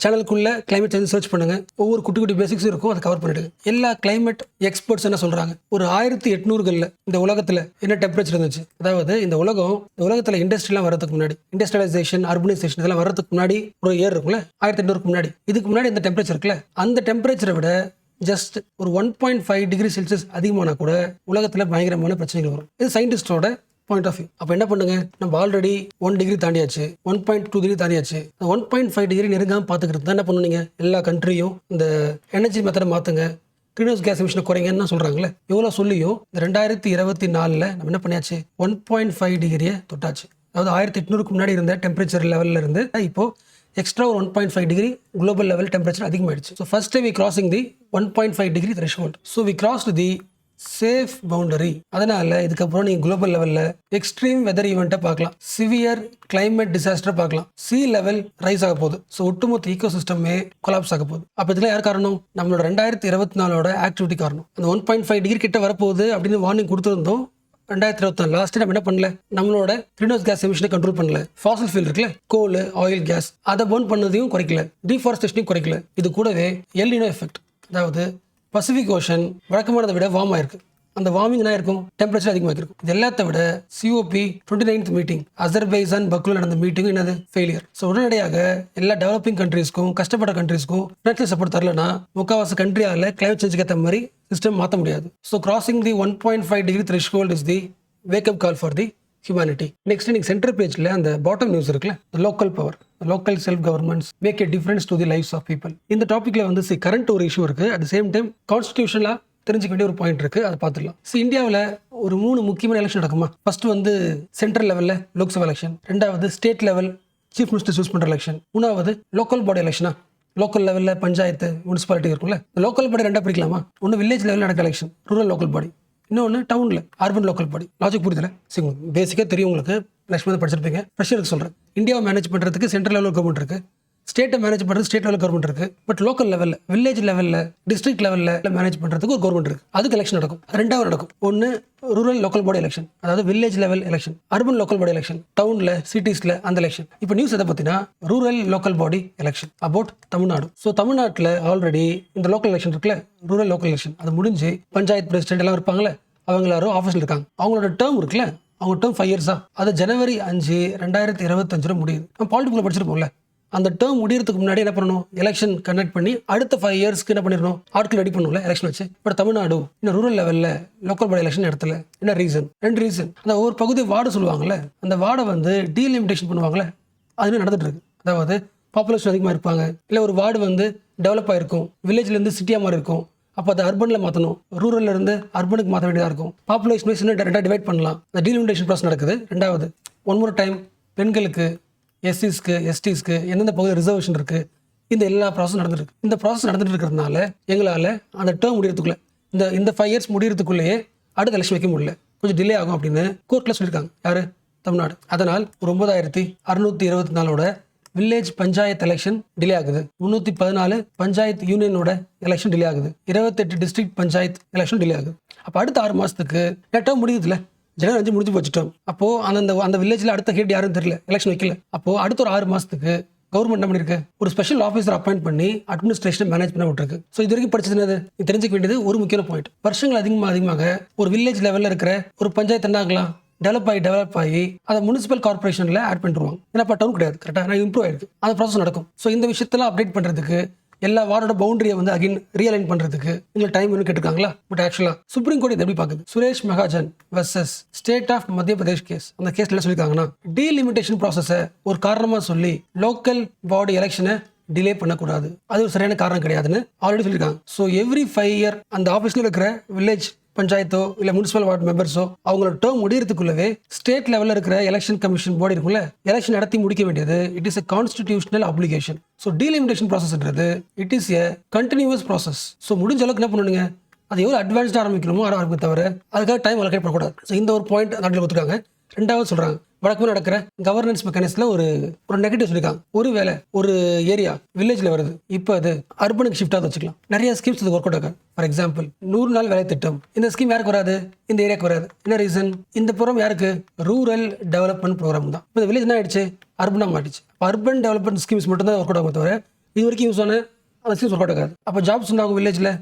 சேனலுக்குள்ள கிளைமேட் சேஞ்ச் சர்ச் பண்ணுங்க. ஒவ்வொரு குட்டி குட்டி பேசிக்ஸும் இருக்கும், அதை கவர் பண்ணிடுங்க. எல்லா கிளைமேட் எக்ஸ்பர்ட்ஸ் என்ன சொல்றாங்க? ஒரு 1800களில் இந்த உலகத்தில் என்ன டெம்பரேச்சர் இருந்துச்சு? அதாவது இந்த உலகத்தில் இண்டஸ்ட்ரியெலாம் வரதுக்கு முன்னாடி, இண்டஸ்ட்ரியலைசேஷன், அர்பனைசேஷன் இதெல்லாம் வரதுக்கு முன்னாடி ஒரு இயர் இருக்கும்ல, 1800க்கு முன்னாடி. இதுக்கு முன்னாடி இந்த டெம்பரேச்சர் இருக்குல்ல, அந்த டெம்பரேச்சரை விட ஜஸ்ட் ஒரு 1.5 டிகிரி செல்சியஸ் அதிகமானா கூட உலகத்தில் பயங்கரமான பிரச்சனைகள் வரும். இது சயின்டிஸ்டோட பாயிண்ட் ஆஃப் வியூ. அப்போ என்ன பண்ணுங்க? நம்ம ஆல்ரெடி 1 டிகிரி தாண்டியாச்சு, 1.2 டிகிரி தாண்டியாச்சு. 1.5 டிகிரி நெருங்காம பார்த்துக்கிறது தான் என்ன பண்ணுவீங்க? எல்லா கண்ட்ரியும் இந்த எனர்ஜி மெத்தடை மாற்றுங்க, கிரீன்ஹவுஸ் கேஸ் எமிஷனை குறைங்கன்னு சொல்கிறாங்களே. எவ்வளோ சொல்லியும் இந்த 2024 நம்ம என்ன பண்ணியாச்சு? 1.5 டிகிரியை தொட்டாச்சு. அதாவது 1800க்கு முன்னாடி இருந்த டெம்பரேச்சர் லெவலில் இருந்து இப்போ எக்ஸ்ட்ரா ஒரு 1.5 டிகிரி குளோபல் லெவல் டெம்பரேச்சர் அதிகமாகிடுச்சு. So first we crossing the 1.5 degree threshold. So we crossed the safe boundary. அதனால இதுக்கப்புறம் நீங்கள் குளோபல் லெவலில் எக்ஸ்ட்ரீம் வெதர் ஈவெண்ட்டை பார்க்கலாம், சிவியர் கிளைமேட் டிசாஸ்டரை பார்க்கலாம். சி லெவல் ரைஸ் ஆக போகுது. ஸோ ஒட்டுமொத்த ஈகோ சிஸ்டமே கொலாப்ஸ் ஆக போகுது. அப்போ இதெல்லாம் யார் காரணம்? நம்மளோட 2024 ஆக்டிவிட்டி காரணம். அந்த 1.5 டிகிரி கிட்ட வரப்போகுது அப்படின்னு வார்னிங் கொடுத்துருந்தோம். 2024 லாஸ்ட் நம்ம என்ன பண்ணல? நம்மளோட கிரீன்ஹவுஸ் கேஸ் எமிஷனை கண்ட்ரோல் பண்ணல. ஃபாசில் ஃபியூல் இருக்குல்ல, கோல், ஆயில், கேஸ், அதை பர்ன் பண்ணதையும் குறைக்கல, டிஃபாரஸ்டேஷனையும் குறைக்கல. இது கூடவே எல் நினோ எஃபெக்ட். அதாவது பசிபிக் ஓஷன் வழக்கமானதை விட வார்ம் ஆயிருக்கு. அந்த வார்மிங் என்ன இருக்கும்? டெம்பரேச்சர் அதிகமாக இருக்கும். இது எல்லாத்த விட COP 29th மீட்டிங் அசர்பைசான் பக்குல நடந்த மீட்டிங் என்னது? ஃபெயிலியர். ஸோ உடனடியாக எல்லா டெவலப்பிங் கண்ட்ரீஸ்க்கும், கஷ்டப்பட்ட கண்ட்ரீஸ்க்கும் ஃபினான்ஷியல் சப்போர்ட் தரலன்னா முக்கால்வாசி கண்ட்ரியால் கிளைமேட் சேஞ்சுக்கு ஏற்ற மாதிரி சிஸ்டம் மாற்ற முடியாது. So crossing the 1.5 degree threshold is the wake up call for the humanity. Next நீங்கள் சென்டர் பேஜில் அந்த பாட்டம் நியூஸ் இருக்குல்ல, local power. Local self governments make a difference to the lives of people. இந்த டாப்பிக்ல வந்து கரண்ட் ஒரு இஷ்யூ இருக்கு, at same time கான்ஸ்டிடியூஷனலா தெரிஞ்சுக்க வேண்டிய ஒரு பாயிண்ட் இருக்கு, அதை பார்த்துடலாம். இந்தியாவில் ஒரு 3 முக்கியமான எலெக்ஷன் நடக்குமா? ஃபர்ஸ்ட் வந்து சென்ட்ரல் லெவலில் லோக்சபா எலெக்ஷன், ரெண்டாவது state level chief minister choose பண்ணுற எலெக்ஷன், மூணாவது லோக்கல் பாடி எலெக்ஷனா, லோக்கல் லெவலில் பஞ்சாயத்து முனிசிபாலிட்டி இருக்கும்ல. லோக்கல் பாடி ரெண்டா பிரிக்கலாமா? ஒன்று வில்லேஜ் லெவலில் நடக்க எலெக்ஷன், ரூரல் லோக்கல் பாடி, இன்னொன்று டவுனில் அர்பன் லோக்கல் பாடி. லாஜிக் புரியுதுல? சரி, பேசிக்காக தெரியும் உங்களுக்கு, லட்சுமி படிச்சிருப்பீங்க. ஃப்ரெஷருக்கு சொல்கிறேன், இந்தியாவை மேனேஜ் பண்ணுறதுக்கு சென்ட்ரல் லெவல் கவர்மெண்ட் இருக்குது, ஸ்டேட்டை மேனேஜ் பண்ணுறது ஸ்டேட் லெவல் கவர்மெண்ட் இருக்குது. பட் லோக்கல் லெவலில், வில்லேஜ் லெவலில், டிஸ்ட்ரிக்ட் லெவலில் மேனேஜ் பண்ணுறதுக்கு ஒரு கவர்மெண்ட் இருக்குது. அதுக்கு எலெக்ஷன் நடக்கும், ரெண்டாவது நடக்கும். ஒன்று ரூரல் லோக்கல் பாடி எலெக்ஷன், அதாவது village level election, urban local body election, டவுனில் சிட்டிஸில் அந்த எலெக்ஷன். இப்போ நியூஸ் எதை பற்றினா rural local body election about Tamil Nadu. தமிழ்நாட்டில் ஆல்ரெடி இந்த லோக்கல் எலெக்ஷன் இருக்குல்ல, ரூரல் லோக்கல் எலெக்ஷன், அது முடிஞ்சு பஞ்சாயத்து பிரசிடென்ட் எல்லாம் இருப்பாங்களே, அவங்க எல்லாரும் ஆஃபீஸில் இருக்காங்க. அவங்களோட டேர்ம் இருக்குல்ல, அவங்க டேர்ம் 5 years. அது ஜனவரி 5, 2025 முடியுது. நம்ம பாலிட்டிக்ல படிச்சிருப்போம்ல, அந்த டேர்ம் முடியறதுக்கு முன்னாடி என்ன பண்ணணும்? எலெக்ஷன் கண்டக்ட் பண்ணி அடுத்த 5 yearsக்கு என்ன பண்ணிடணும்? ஆட்கள் ரெடி பண்ணணும்ல எலெக்ஷன் வச்சு. பட் தமிழ்நாடு இன்னும் ரூரல் லெவலில் லோக்கல் பாடி எலெக்ஷன் இடத்துல என்ன ரீசன்? 2 ரீசன். அந்த ஒரு பகுதி வார்டு சொல்லுவாங்கல்ல, அந்த வார்டை வந்து டீலிமிட்டேஷன் பண்ணுவாங்கல்ல, அதுவே நடந்துட்டு இருக்கு. அதாவது பாப்புலேஷன் அதிகமாக இருப்பாங்க, இல்லை ஒரு வார்டு வந்து டெவலப் ஆகிருக்கும், வில்லேஜ்லேருந்து சிட்டியாக மாதிரி இருக்கும், அப்போ அதை அர்பனில் மாற்றணும், ரூரல்ல இருந்து அர்பனுக்கு மாற்ற வேண்டியதாக இருக்கும். பாப்புலேஷன் வைஸ் ரெண்டாக டிவைட் பண்ணலாம். அந்த டீலிமிட்டேஷன் ப்ராசஸ் நடக்குது. ரெண்டாவது, ஒன் மோர் டைம், பெண்களுக்கு, எஸ்சிஸ்க்கு, எஸ்டிஸ்க்கு எந்தெந்த பகுதி ரிசர்வேஷன் இருக்குது, இந்த எல்லா ப்ராசஸும் நடந்துருக்கு. இந்த ப்ராசஸ் நடந்துட்டு இருக்கிறதுனால எங்களால் அந்த டேர்ம் முடியறதுக்குள்ளே, இந்த 5 years முடியறதுக்குள்ளேயே அடுத்த எலெக்ஷன் வைக்க முடியல, கொஞ்சம் டிலே ஆகும் அப்படின்னு கோர்ட்டில் சொல்லியிருக்காங்க. யார்? தமிழ்நாடு. அதனால் ஒரு 9624 வில்லேஜ் பஞ்சாயத்து எலெக்ஷன் டிலே ஆகுது, 314 பஞ்சாயத்து யூனியனோட எலெக்ஷன் டிலே ஆகுது, 28 டிஸ்ட்ரிக்ட் பஞ்சாயத்து எலெக்ஷன் டிலே ஆகுது. அப்போ அடுத்த 6 மாதத்துக்கு டேர்ம் முடியுதுல, ஜனவரி 5 முடிஞ்சு போச்சுட்டோம். அப்போ அந்த வில்லேஜில் அடுத்த ஹெட் யாரும் தெரியல, எலெக்ஷன் வைக்கல. அப்போ அடுத்த ஒரு 6 மாதத்துக்கு கவர்மெண்ட் என்ன பண்ணிருக்கு? ஒரு ஸ்பெஷல் ஆஃபீஸர் அப்பாயிண்ட் பண்ணி அட்மினிஸ்ட்ரேஷன் மேனேஜ் பண்ண விட்டுருக்கு. இது வரைக்கும் படிச்சது நீ தெரிஞ்சுக்க வேண்டியது ஒரு முக்கியமான பாயிண்ட். வருஷங்கள் அதிகமாக ஒரு வில்லேஜ் லெவலில் இருக்கிற ஒரு பஞ்சாயத்து என்னாகலாம்? டெவலப் ஆகி அதை முனிசிபல் கார்பரேஷனில் ஆட் பண்ணிடுவாங்க. ஏன்னா இப்போ டவுன் கிடையாது, கரெக்டாக நான் இம்ப்ரூவ் ஆயிருக்கு, அந்த ப்ராசஸ் நடக்கும். இந்த விஷயத்தெல்லாம் அப்டேட் பண்ணுறதுக்கு, எல்லா வார்டோட பவுண்டரியை வந்து அகைன் ரீஅலைன் பண்ணுறதுக்கு உங்களுக்கு டைம் இன்னும் கேட்டிருக்காங்களா? பட் ஆக்சுவலாக சுப்ரீம் கோர்ட் இதை எப்படி பார்க்குது? Suresh Mahajan versus state of Madhya Pradesh case. அந்த கேஸ்ல என்ன சொல்லியிருக்காங்கன்னா, டீலிமிட்டேஷன் ப்ராசஸை ஒரு காரணமாக சொல்லி லோக்கல் பாடி எலெக்ஷனை டிலே பண்ணக்கூடாது, அது ஒரு சரியான காரணம் கிடையாதுன்னு ஆல்ரெடி சொல்லியிருக்காங்க. எவ்ரி 5 year அந்த ஆஃபீஸில் இருக்கிற வில்லேஜ் பஞ்சாயத்தோ இல்லை முனிசிபல் வார்டு மெம்பர்ஸோ அவங்களோட டேர்ம் முடியறதுக்குள்ளவே ஸ்டேட் லெவலில் இருக்கிற எலெக்ஷன் கமிஷன் போர்டு இருக்குல்ல, எலெக்ஷன் நடத்தி முடிக்க வேண்டியது it is a constitutional application. Delimitation ப்ராசஸ்ன்றது it is a continuous process. முடிஞ்ச அளவுக்கு என்ன பண்ணணுங்க, அது எவ்வளோ அட்வான்ஸ்டாக ஆரம்பிக்கணுமோ ஆரம்பிக்க தவிர அதுக்காக டைம் அலோகேட் பண்ணக்கூடாது. இந்த ஒரு பாயிண்ட் நாட்டில் கொடுத்துருக்காங்க. ரெண்டாவது சொல்கிறாங்க, வழக்கமாக நடக்கிற கவர்னன்ஸ் மெக்கானிசத்தில் ஒரு நெகட்டிவ் சொல்லியிருக்காங்க. ஒருவேளை ஒரு ஏரியா வில்லேஜில் வருது, இப்போ அது அர்பனுக்கு ஷிஃப்டாக வச்சுக்கலாம். நிறைய ஸ்கீம்ஸ் அது ஒர்க் அவுட் ஆகும். ஃபார் எக்ஸாம்பிள் 100 நாள் வேலை திட்டம், இந்த ஸ்கீம் யாருக்கு வராது? இந்த ஏரியாவுக்கு வராது. என்ன ரீசன்? இந்த ப்ரோக்ராம் யாருக்கு? ரூரல் டெவலப்மெண்ட் ப்ரோக்ராம் தான். இப்போ இந்த வில்லேஜ் என்ன ஆயிடுச்சு? அர்பனாக மாட்டிச்சு. அர்பன் டெவலப்மெண்ட் ஸ்கீம்ஸ் மட்டும் தான் ஒர்க் அவுட் ஆகும் தவிர இது வரைக்கும் யூஸ் ஆன அந்த ஸ்கீம்ஸ் ஒர்க் அவுட் ஆகாது. அப்போ ஜாப்ஸ் உண்டாகும் வில்லேஜில்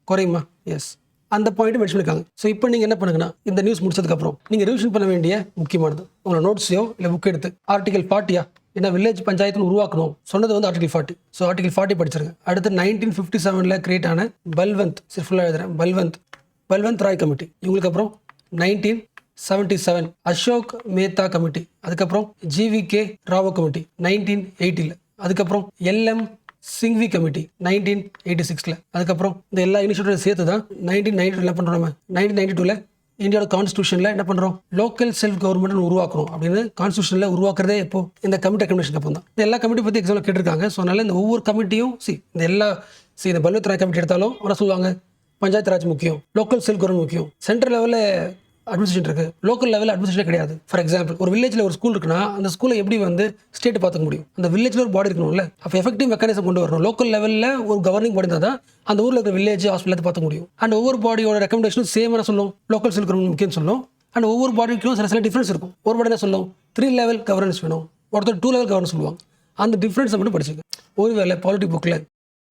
குறையுமா? எஸ், அந்த பாயிண்ட் மென்ஷன் பண்ணிருக்காங்க. இப்போ நீங்கள் என்ன பண்ணுங்கன்னா, இந்த நியூஸ் முடிச்சதுக்கப்புறம் நீங்கள் ரிவிஷன் பண்ண வேண்டிய முக்கியமானது உங்களோட நோட்ஸையோ இல்லை புக் எடுத்து ஆர்டிகல் 40 ஏன்னா வில்லேஜ் பஞ்சாயத்துன்னு உருவாக்கணும் சொன்னது வந்து ஆர்டிகல் 40. ஆர்டிகல் 40 படிச்சிருங்க. அடுத்து 1957 கிரியேட் ஆன பல்வந்த், ஃபுல்லாக எழுதுறேன், பல்வந்த் ராய் கமிட்டி. இவங்களுக்கு அப்புறம் 1977 அசோக் மேத்தா கமிட்டி. அதுக்கப்புறம் ஜிவிகே ராவோ கமிட்டி 1980. அதுக்கப்புறம் எல்எம் சிங்வி கமிட்டி 1986. அதுக்கப்புறம் இந்த எல்லா இனிஷியேட்டிவ் சேர்த்து தான் 1992 என்ன பண்ணுறோம்? நம்ம 1992 இந்தியாவோட கான்ஸ்டியூஷனில் என்ன பண்ணுறோம்? லோக்கல் செல்ஃப் கவர்மெண்ட் உருவாக்குறோம் அப்படின்னு கான்ஸ்டியூஷனில் உருவாக்குறதே இப்போ இந்த கமிட்டி ரெக்கமெண்டேஷன் அப்போ தான். இந்த எல்லா கமிட்டி பற்றி எக்ஸாம்பிள் கேட்டிருக்காங்க. அதனால இந்த ஒவ்வொரு கமிட்டியும் இந்த பல்வத் ராய் கமிட்டி எடுத்தாலும் அவரை சொல்லுவாங்க பஞ்சாயத்து ராஜ் முக்கியம், லோக்கல் செல்ஃப் கவர்மெண்ட் முக்கியம், சென்ட்ரல் லெவலில் அட்மினிஸ்ட்ரேஷன் இருக்குது, லோக்கல் லெவலில் அட்மினிஸ்ட்ரேஷன் கிடையாது. ஃபார் எக்ஸாம்பிள் ஒரு வில்லேஜில் ஒரு ஸ்கூல் இருக்குன்னா அந்த ஸ்கூலை எப்படி வந்து ஸ்டேட் பார்த்துக்க முடியும்? அந்த வில்லேஜில் ஒரு பாடி இருக்கணும்ல. அப்போ எஃபெக்டிவ் மெக்கானிசம் கொண்டு வரணும். லோக்கல் லெவலில் ஒரு கவர்னிங் பாடி தான் அந்த ஊரில் இருக்கிற வில்லேஜ் ஹாஸ்பிட்டல் பார்த்துக்க முடியும். அண்ட் ஒவ்வொரு பாடியோட ரெக்கமெண்டேஷனும் சேமான சொல்லும், லோக்கல் செல்ஃப் கவர்மெண்ட் முக்கியம் சொல்லும். அண்ட் ஒவ்வொரு பாடிக்கும் சில டிஃப்ரென்ஸ் இருக்கும். ஒரு பாடி என்ன சொல்லும்? 3 level கவர்னன்ஸ் வேணும், ஒருத்தர் 2 level கவர்னன்ஸ் சொல்லுவாங்க. அந்த டிஃப்ரென்ஸை மட்டும் படிச்சுங்க. ஒருவேளை பாலிட்டி புக்கில்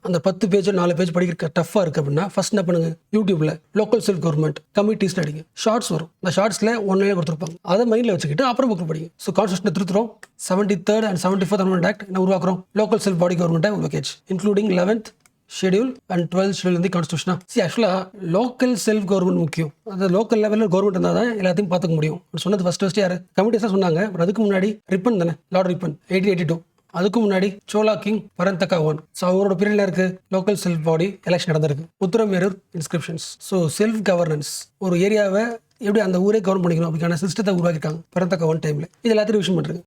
அந்த 10 பேஜோ 4 பேஜ் படிக்கிற டஃப்பாக இருக்குது அப்படின்னா ஃபர்ஸ்ட் என்ன பண்ணுங்க, யூடியூப்ல லோக்கல் செல்ஃப் கவர்மெண்ட் கமிட்டிஸ் அடிங்க. ஷார்ட்ஸ் வரும், அந்த ஷார்ட்ஸில் 1 line கொடுத்துருப்பாங்க, அதை மைண்டில் வச்சுக்கிட்டு அப்புறம் புக் படிங்க. கான்ஸ்டியூஷனை திருத்துறோம். 73rd and 74th amendment act என்ன உருவாக்குறோம்? லோக்கல் செல்ஃப் பாடி கவர்மெண்ட்டை உருவாக்கிச்சு, including 11th schedule and 12th schedule வந்து கான்ஸ்டியூஷனா. ஆக்சுவலாக லோக்கல் செல்ஃப் கவர்மெண்ட் முக்கியம். அது லோக்கல் லெவலில் கவர்மெண்ட் இருந்தால் தான் எல்லாத்தையும் பார்த்துக்க முடியும் சொன்னது ஃபர்ஸ்ட் யார்? கமிட்டிஸ் தான் சொன்னாங்க. அதுக்கு முன்னாடி ரிப்பன் தானே, லார்ட் ரிப்பன் 1882 அதுக்கு முன்னாடி சோலா கிங் பரந்தகா ஒன். ஸோ அவரோட பீரியட்ல இருக்கு லோக்கல் செல்ஃப் பாடி எலெக்ஷன் நடந்திருக்கு. Uthiramerur inscriptions. So self governance, ஒரு ஏரியாவை எப்படி அந்த ஊரே கவர்ன் பண்ணிக்கணும் அப்படிக்கான சிஸ்டத்தை உருவாக்கிட்டாங்க பரந்தகா ஒன் டைம்ல. இது எல்லாத்தையும் விஷயம் பண்றாங்க.